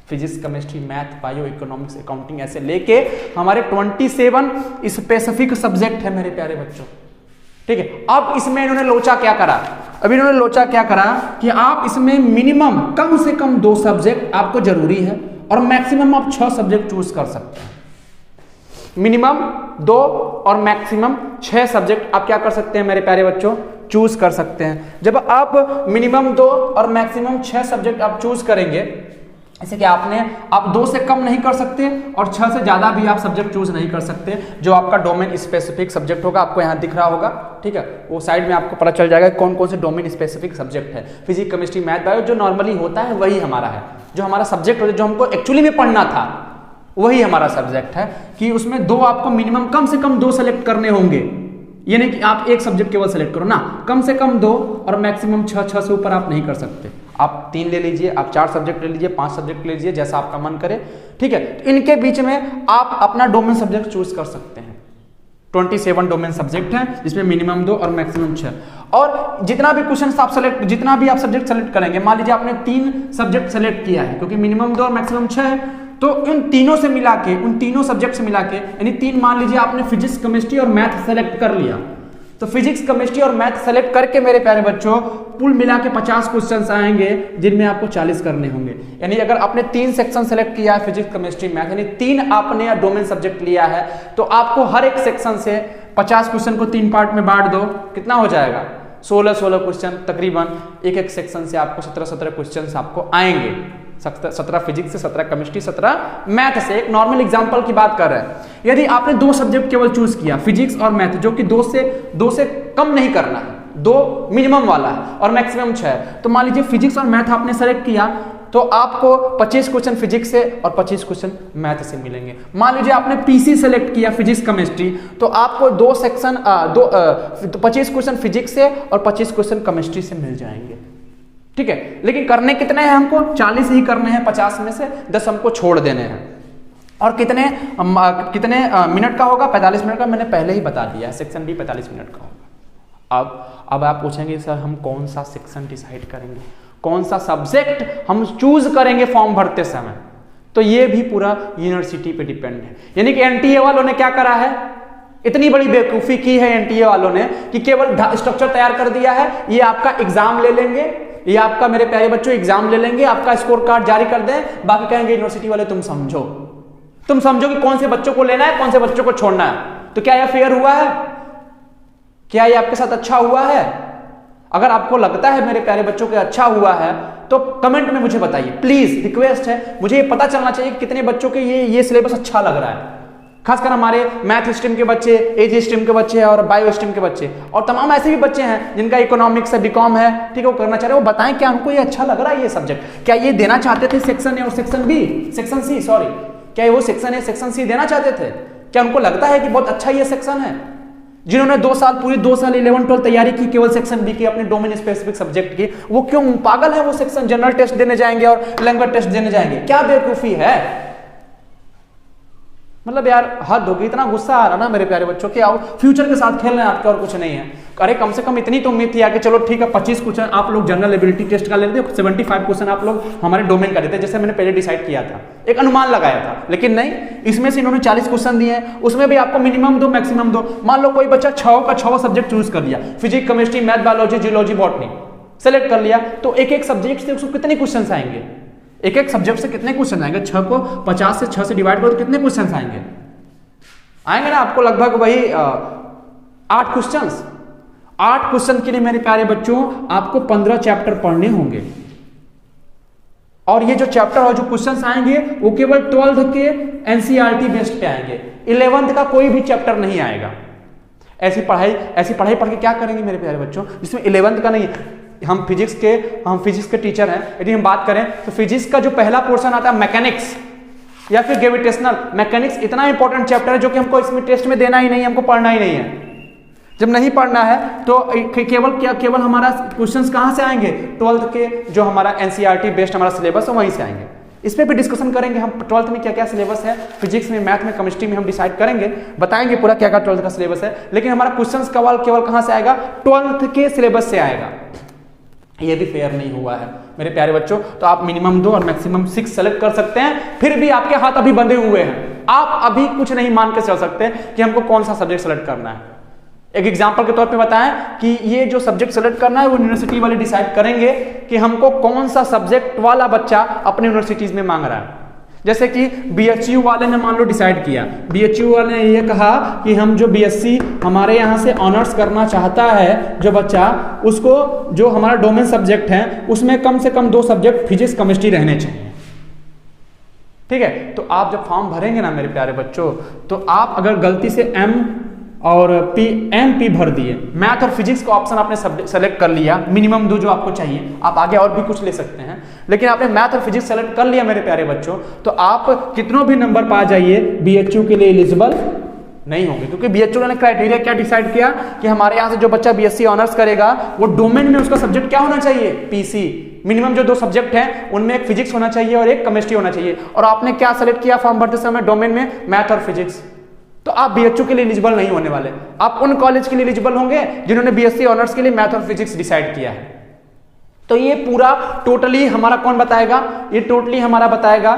Physics chemistry math bio economics accounting ऐसे लेके हमारे 27 स्पेसिफिक सब्जेक्ट है मेरे प्यारे बच्चों, ठीक है। अब इसमें इन्होंने लोचा क्या करा, कि आप इसमें मिनिमम कम से कम 2 सब्जेक्ट आपको जरूरी है, और मैक्सिमम आप 6 सब्जेक्ट चूज कर सकते हैं। मिनिमम 2 और मैक्सिमम 6 सब्जेक्ट आप क्या कर सकते हैं मेरे प्यारे बच्चों, चूज कर सकते हैं। जब आप मिनिमम 2 और मैक्सिमम 6 सब्जेक्ट आप चूज करेंगे, जैसे कि आप 2 से कम नहीं कर सकते और 6 से ज़्यादा भी आप सब्जेक्ट चूज नहीं कर सकते। जो आपका डोमेन स्पेसिफिक सब्जेक्ट होगा आपको यहाँ दिख रहा होगा, ठीक है, वो साइड में आपको पता चल जाएगा कौन कौन से डोमेन स्पेसिफिक सब्जेक्ट है। फिजिक्स, केमिस्ट्री, मैथ, बायो जो नॉर्मली होता है वही हमारा है, जो हमारा सब्जेक्ट होता है, जो हमको एक्चुअली में पढ़ना था वही हमारा सब्जेक्ट है। कि उसमें 2 आपको मिनिमम कम से कम 2 सेलेक्ट करने होंगे, ये नहीं कि आप एक सब्जेक्ट केवल सेलेक्ट करो ना, कम से कम 2 और मैक्सिमम 6 से ऊपर आप नहीं कर सकते। आप 3 ले लीजिए, आप 4 सब्जेक्ट ले लीजिए, 5 सब्जेक्ट ले लीजिए, जैसा आपका मन करे, ठीक है। तो इनके बीच में आप अपना डोमेन सब्जेक्ट चूज कर सकते हैं। 27 डोमेन सब्जेक्ट हैं जिसमें मिनिमम 2 और मैक्सिमम 6। और जितना भी क्वेश्चन आप सेलेक्ट, जितना भी आप सब्जेक्ट सेलेक्ट करेंगे, मान लीजिए आपने 3 सब्जेक्ट सेलेक्ट किया है, क्योंकि मिनिमम 2 और मैक्सिमम 6 है, तो उन तीनों से मिला के, उन तीनों सब्जेक्ट से मिला के, यानी 3 मान लीजिए आपने फिजिक्स, केमिस्ट्री और मैथ सेलेक्ट कर लिया, तो फिजिक्स, केमिस्ट्री और मैथ सेलेक्ट करके मेरे प्यारे बच्चों कुल मिला के 50 क्वेश्चंस आएंगे जिनमें आपको 40 करने होंगे। यानी अगर आपने 3 सेक्शन सेलेक्ट किया है, फिजिक्स, केमिस्ट्री, मैथ, यानी 3 आपने डोमेन सब्जेक्ट लिया है, तो आपको हर एक सेक्शन से 50 क्वेश्चन को 3 पार्ट में बांट दो, कितना हो जाएगा? 16 क्वेश्चन तकरीबन। एक सेक्शन से आपको 17 क्वेश्चन आपको आएंगे, 17 फिजिक्स से, 17 केमिस्ट्री, 17 मैथ से। एक नॉर्मल एग्जांपल की बात कर रहे हैं। यदि आपने 2 सब्जेक्ट केवल चूज किया, फिजिक्स और मैथ, जो कि 2 से कम नहीं करना है, 2 मिनिमम वाला है और मैक्सिमम 6 है, तो मान लीजिए फिजिक्स और मैथ आपने सेलेक्ट किया, तो आपको 25 क्वेश्चन फिजिक्स से और 25 क्वेश्चन मैथ से मिलेंगे। मान लीजिए आपने पीसी सेलेक्ट किया, फिजिक्स, केमिस्ट्री, तो आपको 2 सेक्शन 25 क्वेश्चन फिजिक्स से और 25 क्वेश्चन केमिस्ट्री से मिल जाएंगे, ठीक है। लेकिन करने कितने हैं हमको? 40 ही करने हैं, 50 में से 10 हमको छोड़ देने हैं। और कितने मिनट का होगा? 45 मिनट का, मैंने पहले ही बता दिया है, सेक्शन भी 45 मिनट का होगा। अब आप पूछेंगे सर हम कौन सा सेक्शन डिसाइड करेंगे, कौन सा सब्जेक्ट हम चूज करेंगे फॉर्म भरते समय? तो ये भी पूरा यूनिवर्सिटी पे डिपेंड है। यानी कि एनटीए वालों ने क्या करा है, इतनी बड़ी बेवकूफी की है एनटीए वालों ने कि केवल स्ट्रक्चर तैयार कर दिया है, ये आपका एग्जाम ले लेंगे, ये आपका मेरे प्यारे बच्चों एग्जाम ले लेंगे, आपका स्कोर कार्ड जारी कर दें, बाकी कहेंगे यूनिवर्सिटी वाले तुम समझो कि कौन से बच्चों को लेना है, कौन से बच्चों को छोड़ना है। तो क्या यह फेयर हुआ है? क्या ये आपके साथ अच्छा हुआ है? अगर आपको लगता है मेरे प्यारे बच्चों के अच्छा हुआ है तो कमेंट में मुझे बताइए, प्लीज रिक्वेस्ट है, मुझे ये पता चलना चाहिए कि कितने बच्चों के ये सिलेबस अच्छा लग रहा है। खासकर हमारे मैथ स्ट्रीम के बच्चे, एज स्ट्रीम के बच्चे और बायो स्ट्रीम के बच्चे, और तमाम ऐसे भी बच्चे हैं जिनका इकोनॉमिक्स है, बीकॉम है, ठीक है, वो करना चाह रहे हैं, वो बताएं क्या उनको ये अच्छा लग रहा है ये सब्जेक्ट, क्या ये देना चाहते थे सेक्शन ए और सेक्शन सी, सॉरी, क्या वो सेक्शन ए सेक्शन सी देना चाहते थे? क्या उनको लगता है कि बहुत अच्छा ये सेक्शन है? जिन्होंने 2 साल 11, 12 तैयारी की केवल सेक्शन बी की, अपने डोमेन स्पेसिफिक सब्जेक्ट की, वो क्यों पागल है? वो सेक्शन जनरल टेस्ट देने जाएंगे और लैंग्वेज टेस्ट देने जाएंगे? क्या बेवकूफी है? मतलब यार हद होगी, इतना गुस्सा आ रहा ना मेरे प्यारे बच्चों, कि आओ फ्यूचर के साथ खेल रहे हैं आपके, और कुछ नहीं है। अरे कम से कम इतनी तो उम्मीद थी आगे, चलो ठीक है 25 क्वेश्चन आप लोग जनरल एबिलिटी टेस्ट का लेते, 75 क्वेश्चन आप लोग हमारे डोमेन का देते, जैसे मैंने पहले डिसाइड किया था, एक अनुमान लगाया था। लेकिन नहीं, इसमें से इन्होंने 40 क्वेश्चन दिए हैं, उसमें भी आपको मिनिमम 2 मैक्सिमम 2। मान लो कोई बच्चा 6 का 6 सब्जेक्ट चूज कर लिया, physics, chemistry, math, biology, geology, botany select कर लिया, तो एक सब्जेक्ट से उसको कितने क्वेश्चन आएंगे? एक सब्जेक्ट से कितने क्वेश्चन आएंगे? 6 को 50 से 6 से डिवाइड करो तो कितने क्वेश्चन आएंगे ना आपको? लगभग वही 8 क्वेश्चंस। 8 क्वेश्चन के लिए मेरे प्यारे बच्चों आपको 15 चैप्टर पढ़ने होंगे, और ये जो चैप्टर और जो क्वेश्चंस आएंगे वो केवल 12th के एनसीईआरटी बेस्ड पे आएंगे, 11th का कोई भी चैप्टर नहीं आएगा। ऐसी पढ़ाई पढ़ के क्या करेंगे मेरे प्यारे बच्चों जिसमें 11th का नहीं है? हम फिजिक्स के टीचर हैं, यदि हम बात करें तो फिजिक्स का जो पहला पोर्शन आता है मैकेनिक्स या फिर ग्रेविटेशनल मैकेनिक्स, इतना इंपॉर्टेंट चैप्टर है जो कि हमको इसमें टेस्ट में देना ही नहीं है, हमको पढ़ना ही नहीं है। जब नहीं पढ़ना है तो केवल हमारा क्वेश्चंस कहां से आएंगे? 12th के जो हमारा एनसीईआरटी बेस्ड हमारा सिलेबस है वहीं से आएंगे। इस पर भी डिस्कशन करेंगे हम, 12th में क्या क्या सिलेबस है, फिजिक्स में, मैथ में, केमिस्ट्री में हम डिसाइड करेंगे, बताएंगे पूरा क्या क्या 12th का सिलेबस है। लेकिन हमारा क्वेश्चंस केवल कहां से आएगा? 12th के सिलेबस से आएगा। ये भी फेयर नहीं हुआ है मेरे प्यारे बच्चों। तो आप मिनिमम 2 और मैक्सिमम 6 सेलेक्ट कर सकते हैं, फिर भी आपके हाथ अभी बंधे हुए हैं, आप अभी कुछ नहीं मान के चल सकते कि हमको कौन सा सब्जेक्ट सेलेक्ट करना है। एक एग्जांपल के तौर पे बताएं कि ये जो सब्जेक्ट सेलेक्ट करना है वो यूनिवर्सिटी वाले डिसाइड करेंगे कि हमको कौन सा सब्जेक्ट वाला बच्चा अपने यूनिवर्सिटीज में मांग रहा है। जैसे कि बीएचयू वाले ने मान लो डिसाइड किया, बीएचयू वाले ने ये कहा कि हम जो बीएससी हमारे यहाँ से ऑनर्स करना चाहता है जो बच्चा, उसको जो हमारा डोमेन सब्जेक्ट है उसमें कम से कम 2 सब्जेक्ट फिजिक्स, केमिस्ट्री रहने चाहिए। ठीक है। तो आप जब फॉर्म भरेंगे ना मेरे प्यारे बच्चों, तो आप अगर गलती से एम और पी भर दिए, मैथ और फिजिक्स का ऑप्शन आपने सेलेक्ट कर लिया, मिनिमम 2 जो आपको चाहिए, आप आगे और भी कुछ ले सकते हैं, लेकिन आपने मैथ और फिजिक्स सेलेक्ट कर लिया मेरे प्यारे बच्चों, तो आप कितनों भी नंबर पा जाइए बीएचयू के लिए एलिजिबल नहीं होंगे, क्योंकि बीएचयू ने क्राइटेरिया क्या डिसाइड किया कि हमारे यहाँ से जो बच्चा बीएससी ऑनर्स करेगा वो डोमेन में उसका सब्जेक्ट क्या होना चाहिए, पीसी। मिनिमम जो 2 सब्जेक्ट हैं उनमें एक फिजिक्स होना चाहिए और एक केमिस्ट्री होना चाहिए, और आपने क्या सेलेक्ट किया फॉर्म भरते समय डोमेन में, मैथ और फिजिक्स। तो आप बीएचयू के लिए एलिजिबल नहीं होने वाले, आप उन कॉलेज के लिए एलिजिबल होंगे जिन्होंने बीएससी ऑनर्स के लिए मैथ और फिजिक्स डिसाइड किया है। तो ये पूरा टोटली हमारा कौन बताएगा, ये टोटली हमारा बताएगा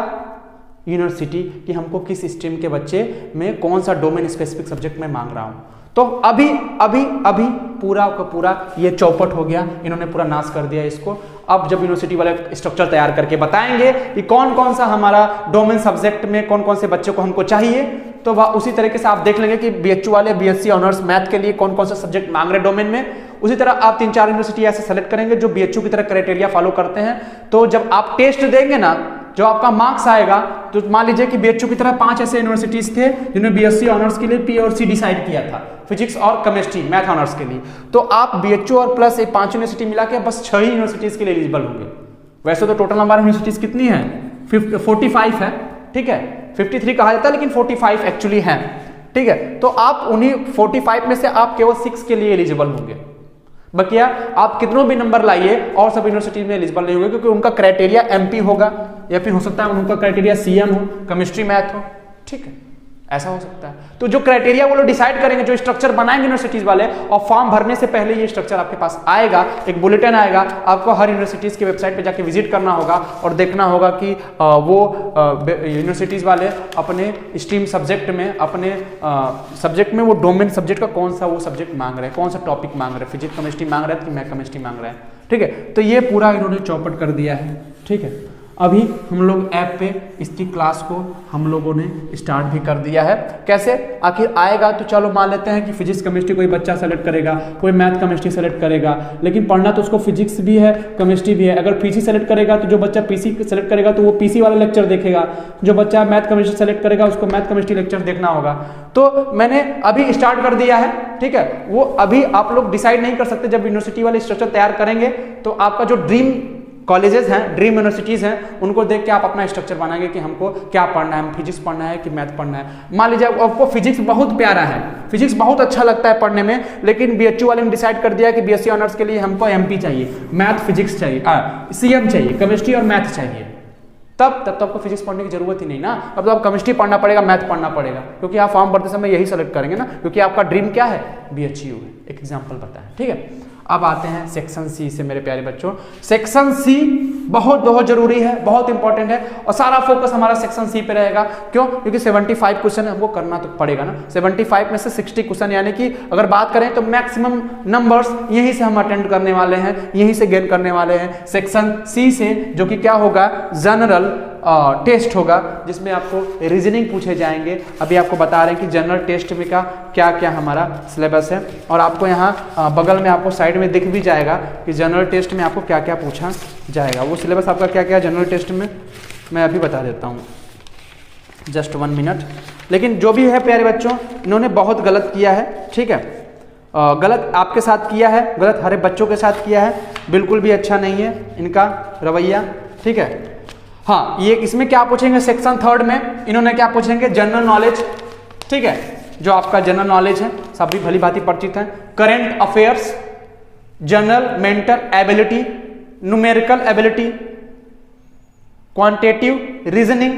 यूनिवर्सिटी कि हमको किस स्ट्रीम के बच्चे में कौन सा डोमेन स्पेसिफिक सब्जेक्ट में मांग रहा हूं। तो अभी अभी अभी पूरा का पूरा ये चौपट हो गया, इन्होंने पूरा नाश कर दिया इसको। अब जब यूनिवर्सिटी वाले स्ट्रक्चर तैयार करके बताएंगे कि कौन कौन सा हमारा डोमेन सब्जेक्ट में कौन कौन से बच्चों को हमको चाहिए, तो वह उसी तरीके से आप देख लेंगे कि बीएचयू वाले बीएससी ऑनर्स मैथ के लिए कौन कौन सा सब्जेक्ट मांग रहे डोमेन में। उसी तरह आप 3-4 यूनिवर्सिटी ऐसे सेलेक्ट करेंगे जो बीएचयू की तरह क्राइटेरिया फॉलो करते हैं। तो जब आप टेस्ट देंगे ना, जो आपका मार्क्स आएगा, तो मान लीजिए कि बीएचयू की तरह 5 ऐसे यूनिवर्सिटीज थे जिन्होंने बीएससी ऑनर्स के लिए पी और सी डिसाइड किया था, फिजिक्स और केमिस्ट्री मैथ ऑनर्स के लिए। तो आप बीएचयू और प्लस ये 5 यूनिवर्सिटी मिला के बस 6 ही यूनिवर्सिटीज के लिए एलिजिबल होंगे। वैसे तो टोटल नंबर यूनिवर्सिटीज कितनी है, 45 है, ठीक है, 53 कहा जाता है लेकिन 45 एक्चुअली है, ठीक है। तो आप उन्हीं 45 में से आप केवल 6 के लिए एलिजिबल होंगे, बकिया आप कितनों भी नंबर लाइए और सब यूनिवर्सिटी में एलिजिबल नहीं होंगे, क्योंकि उनका क्राइटेरिया एमपी होगा, या फिर हो सकता है उनका क्राइटेरिया सीएम हो, केमिस्ट्री मैथ हो, ठीक है, ऐसा हो सकता है। तो जो क्राइटेरिया वो लोग डिसाइड करेंगे, जो स्ट्रक्चर बनाएंगे यूनिवर्सिटीज वाले, और फॉर्म भरने से पहले ये स्ट्रक्चर आपके पास आएगा, एक बुलेटिन आएगा, आपको हर यूनिवर्सिटीज की वेबसाइट पे जाके विजिट करना होगा और देखना होगा कि वो यूनिवर्सिटीज वाले अपने स्ट्रीम सब्जेक्ट में, अपने सब्जेक्ट में वो डोमेन सब्जेक्ट का कौन सा वो सब्जेक्ट मांग रहे हैं, कौन सा टॉपिक मांग रहे हैं, फिजिक्स केमिस्ट्री मांग रहे हैं कि मैं केमिस्ट्री मांग रहे हैं, ठीक है। तो ये पूरा इन्होंने चौपट कर दिया है, ठीक है। अभी हम लोग ऐप पे इसकी क्लास को हम लोगों ने स्टार्ट भी कर दिया है। कैसे आखिर आएगा, तो चलो मान लेते हैं कि फिजिक्स केमिस्ट्री कोई बच्चा सेलेक्ट करेगा, कोई मैथ केमिस्ट्री सेलेक्ट करेगा, लेकिन पढ़ना तो उसको फिजिक्स भी है केमिस्ट्री भी है। अगर पीसी सेलेक्ट करेगा तो जो बच्चा पीसी सेलेक्ट करेगा तो वो पीसी वाला लेक्चर देखेगा, जो बच्चा मैथ केमिस्ट्री सेलेक्ट करेगा उसको मैथ केमिस्ट्री लेक्चर देखना होगा। तो मैंने अभी स्टार्ट कर दिया है, ठीक है। वो अभी आप लोग डिसाइड नहीं कर सकते, जब यूनिवर्सिटी वाले स्ट्रक्चर तैयार करेंगे तो आपका जो ड्रीम कॉलेजेस हैं, ड्रीम यूनिवर्सिटीज हैं, उनको देख के आप अपना स्ट्रक्चर बनाएंगे कि हमको क्या पढ़ना है, फिजिक्स पढ़ना है कि मैथ पढ़ना है। मान लीजिए आपको फिजिक्स बहुत प्यारा है, फिजिक्स बहुत अच्छा लगता है पढ़ने में, लेकिन बीएचयू वाले ने डिसाइड कर दिया कि बीएससी ऑनर्स के लिए हमको एमपी चाहिए, मैथ फिजिक्स चाहिए, सीएम चाहिए, केमिस्ट्री और मैथ चाहिए, तब तो आपको फिजिक्स पढ़ने की जरूरत ही नहीं ना। अब तो आप केमिस्ट्री पढ़ना पड़ेगा, मैथ पढ़ना पड़ेगा, क्योंकि आप फॉर्म भरते समय यही सेलेक्ट करेंगे ना, क्योंकि आपका ड्रीम क्या है, बीएचयू है। एक एग्जांपल बताएं, ठीक है। अब आते हैं सेक्शन सी से मेरे प्यारे बच्चों। सेक्शन सी बहुत बहुत जरूरी है, बहुत इंपॉर्टेंट है, और सारा फोकस हमारा सेक्शन सी पे रहेगा। क्यों? क्योंकि 75 क्वेश्चन हमको करना तो पड़ेगा ना। 75 में से 60 क्वेश्चन, यानी कि अगर बात करें तो मैक्सिमम नंबर्स यहीं से हम अटेंड करने वाले हैं, यहीं से गेन करने वाले हैं सेक्शन सी से, जो कि क्या होगा, जनरल टेस्ट होगा, जिसमें आपको रीजनिंग पूछे जाएंगे। अभी आपको बता रहे हैं कि जनरल टेस्ट में का क्या क्या हमारा सिलेबस है, और आपको यहाँ बगल में आपको साइड में दिख भी जाएगा कि जनरल टेस्ट में आपको क्या क्या पूछा जाएगा। वो सिलेबस आपका क्या क्या जनरल टेस्ट में मैं अभी बता देता हूँ, जस्ट 1 मिनट। लेकिन जो भी है प्यारे बच्चों, इन्होंने बहुत गलत किया है, ठीक है। गलत आपके साथ किया है, गलत हरे बच्चों के साथ किया है, बिल्कुल भी अच्छा नहीं है इनका रवैया, ठीक है। हाँ, ये इसमें क्या पूछेंगे, सेक्शन 3 में इन्होंने क्या पूछेंगे, जनरल नॉलेज, ठीक है। जो आपका जनरल नॉलेज है सभी भली भांति परिचित है। Current affairs, general mental ability, numerical ability, quantitative reasoning,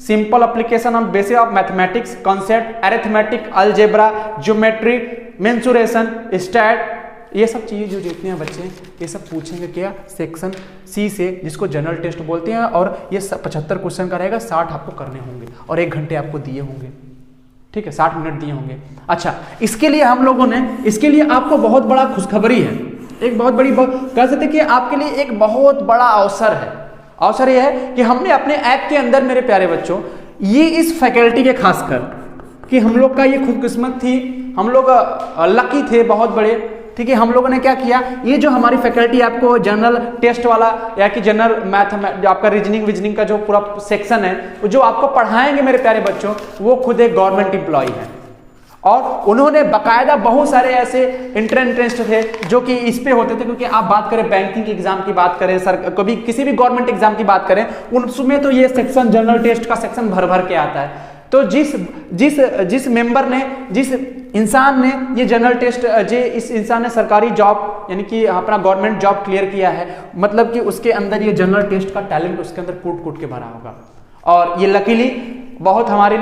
simple application on basis of mathematics concept, arithmetic, algebra, geometry, mensuration, stat, ये सब चीजें जो जितने हैं बच्चे, ये सब पूछेंगे क्या, सेक्शन सी से, जिसको जनरल टेस्ट बोलते हैं। और ये 75 क्वेश्चन का रहेगा, 60 आपको करने होंगे, और 1 घंटे आपको दिए होंगे, ठीक है, 60 मिनट दिए होंगे। अच्छा, इसके लिए हम लोगों ने, इसके लिए आपको बहुत बड़ा खुशखबरी है, एक बहुत बड़ी, कह सकते कि आपके लिए एक बहुत बड़ा अवसर है। अवसर यह है कि हमने अपने ऐप के अंदर मेरे प्यारे बच्चों, ये इस फैकल्टी के खासकर कि हम लोग का ये खुदकिस्मत थी, हम लोग लकी थे बहुत बड़े ठीक है, हम लोगों ने क्या किया, ये जो हमारी फैकल्टी आपको जनरल टेस्ट वाला या कि जनरल मैथ जो आपका रीजनिंग का जो पूरा सेक्शन है, जो आपको पढ़ाएंगे मेरे प्यारे बच्चों, वो खुद एक गवर्नमेंट एम्प्लॉय है और उन्होंने बकायदा बहुत सारे ऐसे इंट्रेंस थे जो कि इस पे होते थे, क्योंकि आप बात करें बैंकिंग एग्जाम की बात करें, सर कभी किसी भी गवर्नमेंट एग्जाम की बात करें, उसमें तो ये सेक्शन जनरल टेस्ट का सेक्शन भर भर के आता है। तो जिस मेंबर ने, जिस इंसान ने ये जनरल टेस्ट, इस इंसान ने सरकारी जॉब यानी कि अपना गवर्नमेंट जॉब क्लियर किया है, मतलब कि उसके अंदर ये जनरल टेस्ट का टैलेंट उसके अंदर कूट के भरा होगा। और ये लकीली बहुत हमारे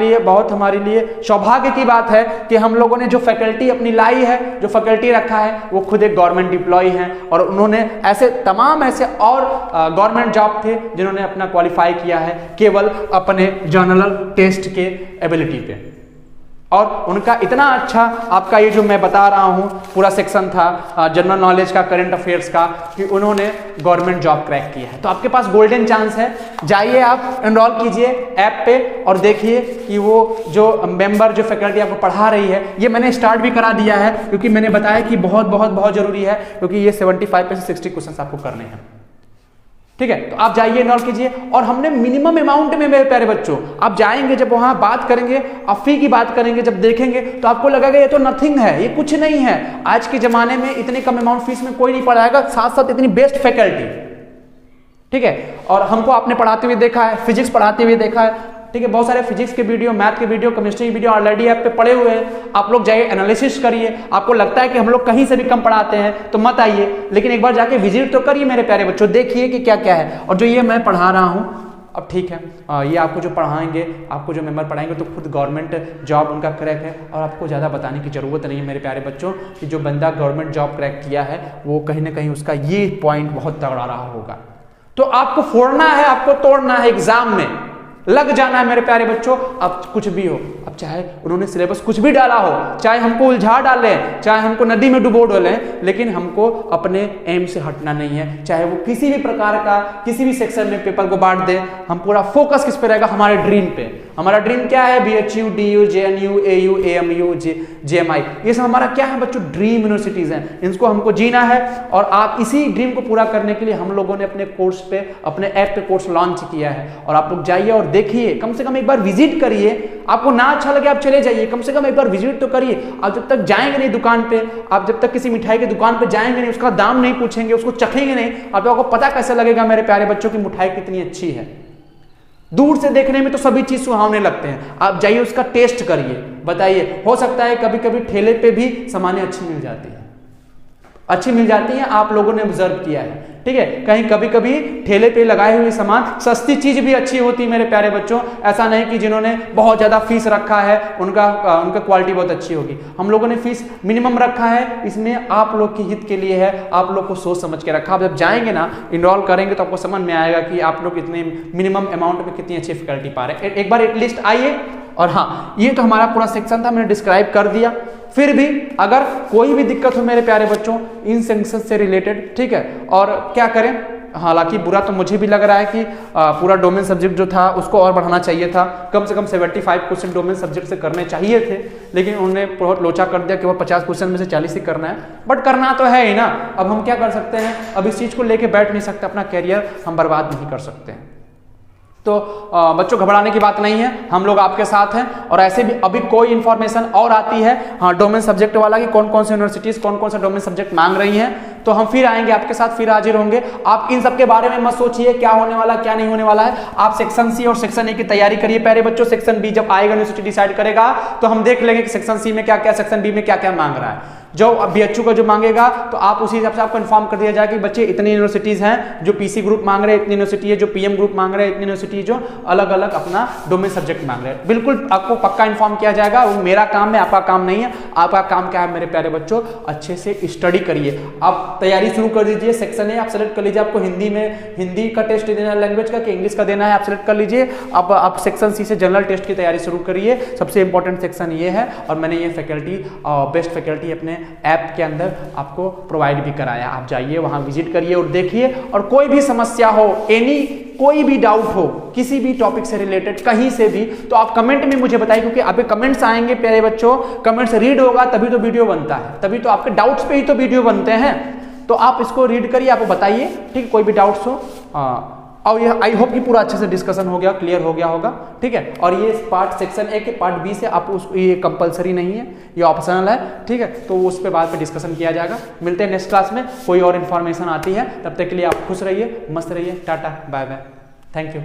लिए सौभाग्य की बात है कि हम लोगों ने जो फैकल्टी अपनी लाई है, जो फैकल्टी रखा है, वो खुद एक गवर्नमेंट एम्प्लॉय हैं और उन्होंने ऐसे तमाम ऐसे और गवर्नमेंट जॉब थे जिन्होंने अपना क्वालिफाई किया है केवल अपने जनरल टेस्ट के एबिलिटी पे। और उनका इतना अच्छा आपका ये जो मैं बता रहा हूँ पूरा सेक्शन था जनरल नॉलेज का, करंट अफेयर्स का, कि उन्होंने गवर्नमेंट जॉब क्रैक किया है। तो आपके पास गोल्डन चांस है, जाइए आप एनरोल कीजिए ऐप पे और देखिए कि वो जो मेंबर, जो फैकल्टी आपको पढ़ा रही है, ये मैंने स्टार्ट भी करा दिया है क्योंकि मैंने बताया कि बहुत जरूरी है, क्योंकि ये 75 में से 60 क्वेश्चन आपको करने हैं। ठीक है, तो आप जाइए एनरोल कीजिए। और हमने मिनिमम अमाउंट में मेरे प्यारे बच्चों, आप जाएंगे जब वहां बात करेंगे, आप फी की बात करेंगे, जब देखेंगे तो आपको लगेगा ये तो नथिंग है, ये कुछ नहीं है। आज के जमाने में इतने कम अमाउंट फीस में कोई नहीं पढ़ाएगा, साथ साथ इतनी बेस्ट फैकल्टी। ठीक है, और हमको आपने पढ़ाते हुए देखा है, फिजिक्स पढ़ाते हुए देखा है। ठीक है, बहुत सारे फिजिक्स के वीडियो, मैथ के वीडियो, केमिस्ट्री के वीडियो ऑलरेडी ऐप पे पड़े हुए हैं, आप लोग जाइए एनालिसिस करिए। आपको लगता है कि हम लोग कहीं से भी कम पढ़ाते हैं तो मत आइए, लेकिन एक बार जाके विजिट तो करिए मेरे प्यारे बच्चों, देखिए कि क्या क्या है। और जो ये मैं पढ़ा रहा हूँ, अब ठीक है, ये आपको जो पढ़ाएंगे, आपको जो मेंबर पढ़ाएंगे तो खुद गवर्नमेंट जॉब उनका क्रैक है और आपको ज़्यादा बताने की ज़रूरत नहीं है मेरे प्यारे बच्चों, कि जो बंदा गवर्नमेंट जॉब क्रैक किया है वो कहीं ना कहीं उसका ये पॉइंट बहुत तगड़ा रहा होगा। तो आपको फोड़ना है, आपको तोड़ना है, एग्जाम में लग जाना है मेरे प्यारे बच्चों। अब कुछ भी हो, अब चाहे उन्होंने सिलेबस कुछ भी डाला हो, चाहे हमको उलझा डालें, चाहे हमको नदी में डुबो डालें, लेकिन हमको अपने एम से हटना नहीं है। चाहे वो किसी भी प्रकार का किसी भी सेक्शन में पेपर को बांट दें, हम पूरा फोकस किस पे रहेगा, हमारे ड्रीम पे। हमारा ड्रीम क्या है, BHU, DU, JNU, AU, AMU, JMI, ये सब हमारा क्या है बच्चों, ड्रीम यूनिवर्सिटीज हैं। इनको हमको जीना है और आप इसी ड्रीम को पूरा करने के लिए हम लोगों ने अपने कोर्स पे, अपने ऐप पे कोर्स लॉन्च किया है। और आप लोग जाइए और देखिए, कम से कम एक बार विजिट करिए। आपको ना अच्छा लगे आप चले जाइए, कम से कम एक बार विजिट तो करिए। आप जब तक जाएंगे नहीं दुकान पे, आप जब तक किसी मिठाई की दुकान पे जाएंगे नहीं, उसका दाम नहीं पूछेंगे, उसको चखेंगे नहीं, आप लोगों को पता कैसे लगेगा मेरे प्यारे बच्चों की मिठाई कितनी अच्छी है। दूर से देखने में तो सभी चीज सुहावने लगते हैं, आप जाइए उसका टेस्ट करिए, बताइए। हो सकता है कभी कभी ठेले पे भी सामानें अच्छी मिल जाती हैं, आप लोगों ने ऑब्जर्व किया है। ठीक है, कहीं कभी कभी ठेले पे लगाए हुए सामान, सस्ती चीज भी अच्छी होती है मेरे प्यारे बच्चों। ऐसा नहीं कि जिन्होंने बहुत ज्यादा फीस रखा है उनका क्वालिटी बहुत अच्छी होगी। हम लोगों ने फीस मिनिमम रखा है, इसमें आप लोग के हित के लिए है, आप लोग को सोच समझ के रखा। आप जब जाएंगे ना, इनरोल करेंगे तो आपको समझ में आएगा कि आप लोग इतने मिनिमम अमाउंट में कितनी अच्छी फैकल्टी पा रहे हैं। एक बार एक लिस्ट आइए। और हाँ, ये तो हमारा पूरा सेक्शन था, मैंने डिस्क्राइब कर दिया। फिर भी अगर कोई भी दिक्कत हो मेरे प्यारे बच्चों इन सेक्शन से रिलेटेड, ठीक है, और क्या करें, हालांकि बुरा तो मुझे भी लग रहा है कि पूरा डोमेन सब्जेक्ट जो था उसको और बढ़ाना चाहिए था। कम से कम 75 क्वेश्चन डोमेन सब्जेक्ट से करने चाहिए थे, लेकिन उन्होंने बहुत लोचा कर दिया कि वो 50 क्वेश्चन में से 40 ही करना है। बट करना तो है ही ना, अब हम क्या कर सकते हैं, अब इस चीज़ को लेके बैठ नहीं सकते, अपना कैरियर हम बर्बाद नहीं कर सकते हैं। तो बच्चों घबराने की बात नहीं है, हम लोग आपके साथ हैं। और ऐसे भी अभी कोई इन्फॉर्मेशन और आती है, हाँ, डोमेन सब्जेक्ट वाला कि कौन कौन सी यूनिवर्सिटीज कौन कौन सा डोमेन सब्जेक्ट मांग रही हैं, तो हम फिर आएंगे आपके साथ, फिर हाजिर होंगे। आप इन सब के बारे में मत सोचिए क्या होने वाला क्या नहीं होने वाला है। आप सेक्शन सी और सेक्शन ए की तैयारी करिए प्यारे बच्चों। सेक्शन बी जब आएगा, यूनिवर्सिटी डिसाइड करेगा, तो हम देख लेंगे कि सेक्शन सी में क्या क्या, सेक्शन बी में क्या क्या मांग रहा है। जो BHU का जो मांगेगा तो आप उसी हिसाब से आपको इन्फॉर्म कर दिया जाए कि बच्चे इतनी यूनिवर्सिटीज हैं जो PC ग्रुप मांग रहे हैं, इतनी यूनिवर्सिटी है जो PM ग्रुप मांग रहे हैं, इतनी यूनिवर्सिटी जो अलग अलग अपना डोमेन सब्जेक्ट मांग रहे हैं। बिल्कुल आपको पक्का इन्फॉर्म किया जाएगा। वो मेरा काम है, आपका काम नहीं है। आपका काम क्या है मेरे प्यारे बच्चों, अच्छे से स्टडी करिए, आप तैयारी शुरू कर दीजिए। सेक्शन ए आप सेलेक्ट कर लीजिए, आपको हिंदी का टेस्ट देना है लैंग्वेज का, कि इंग्लिश का देना है, आप सेलेक्ट कर लीजिए। अब आप सेक्शन सी से जनरल टेस्ट की तैयारी शुरू करिए, सबसे इंपॉर्टेंट सेक्शन ये है। और मैंने ये फैकल्टी बेस्ट फैकल्टी अपने ऐप के अंदर आपको प्रोवाइड भी कराया। आप जाइए वहाँ विजिट करिए और देखिए, और कोई भी समस्या हो, कोई भी डाउट हो किसी भी टॉपिक से रिलेटेड कहीं से भी, तो आप कमेंट में मुझे बताइए, क्योंकि आपके कमेंट्स आएंगे प्यारे बच्चों, कमेंट्स रीड होगा तभी तो वीडियो बनता है, तभी तो आपके डाउट्स पे ही तो वीडियो बनते हैं। तो आप इसको रीड करिए, आप बताइए, ठीक है, कोई भी डाउट्स हो। और ये आई होप कि पूरा अच्छे से डिस्कशन हो गया, क्लियर हो गया होगा, ठीक है। और ये पार्ट सेक्शन ए के पार्ट बी से आप उसको, ये कंपलसरी नहीं है, ये ऑप्शनल है, ठीक है। तो उस पर बाद में डिस्कशन किया जाएगा। मिलते हैं नेक्स्ट क्लास में, कोई और इन्फॉर्मेशन आती है, तब तक के लिए आप खुश रहिए, मस्त रहिए, tata bye bye, thank you.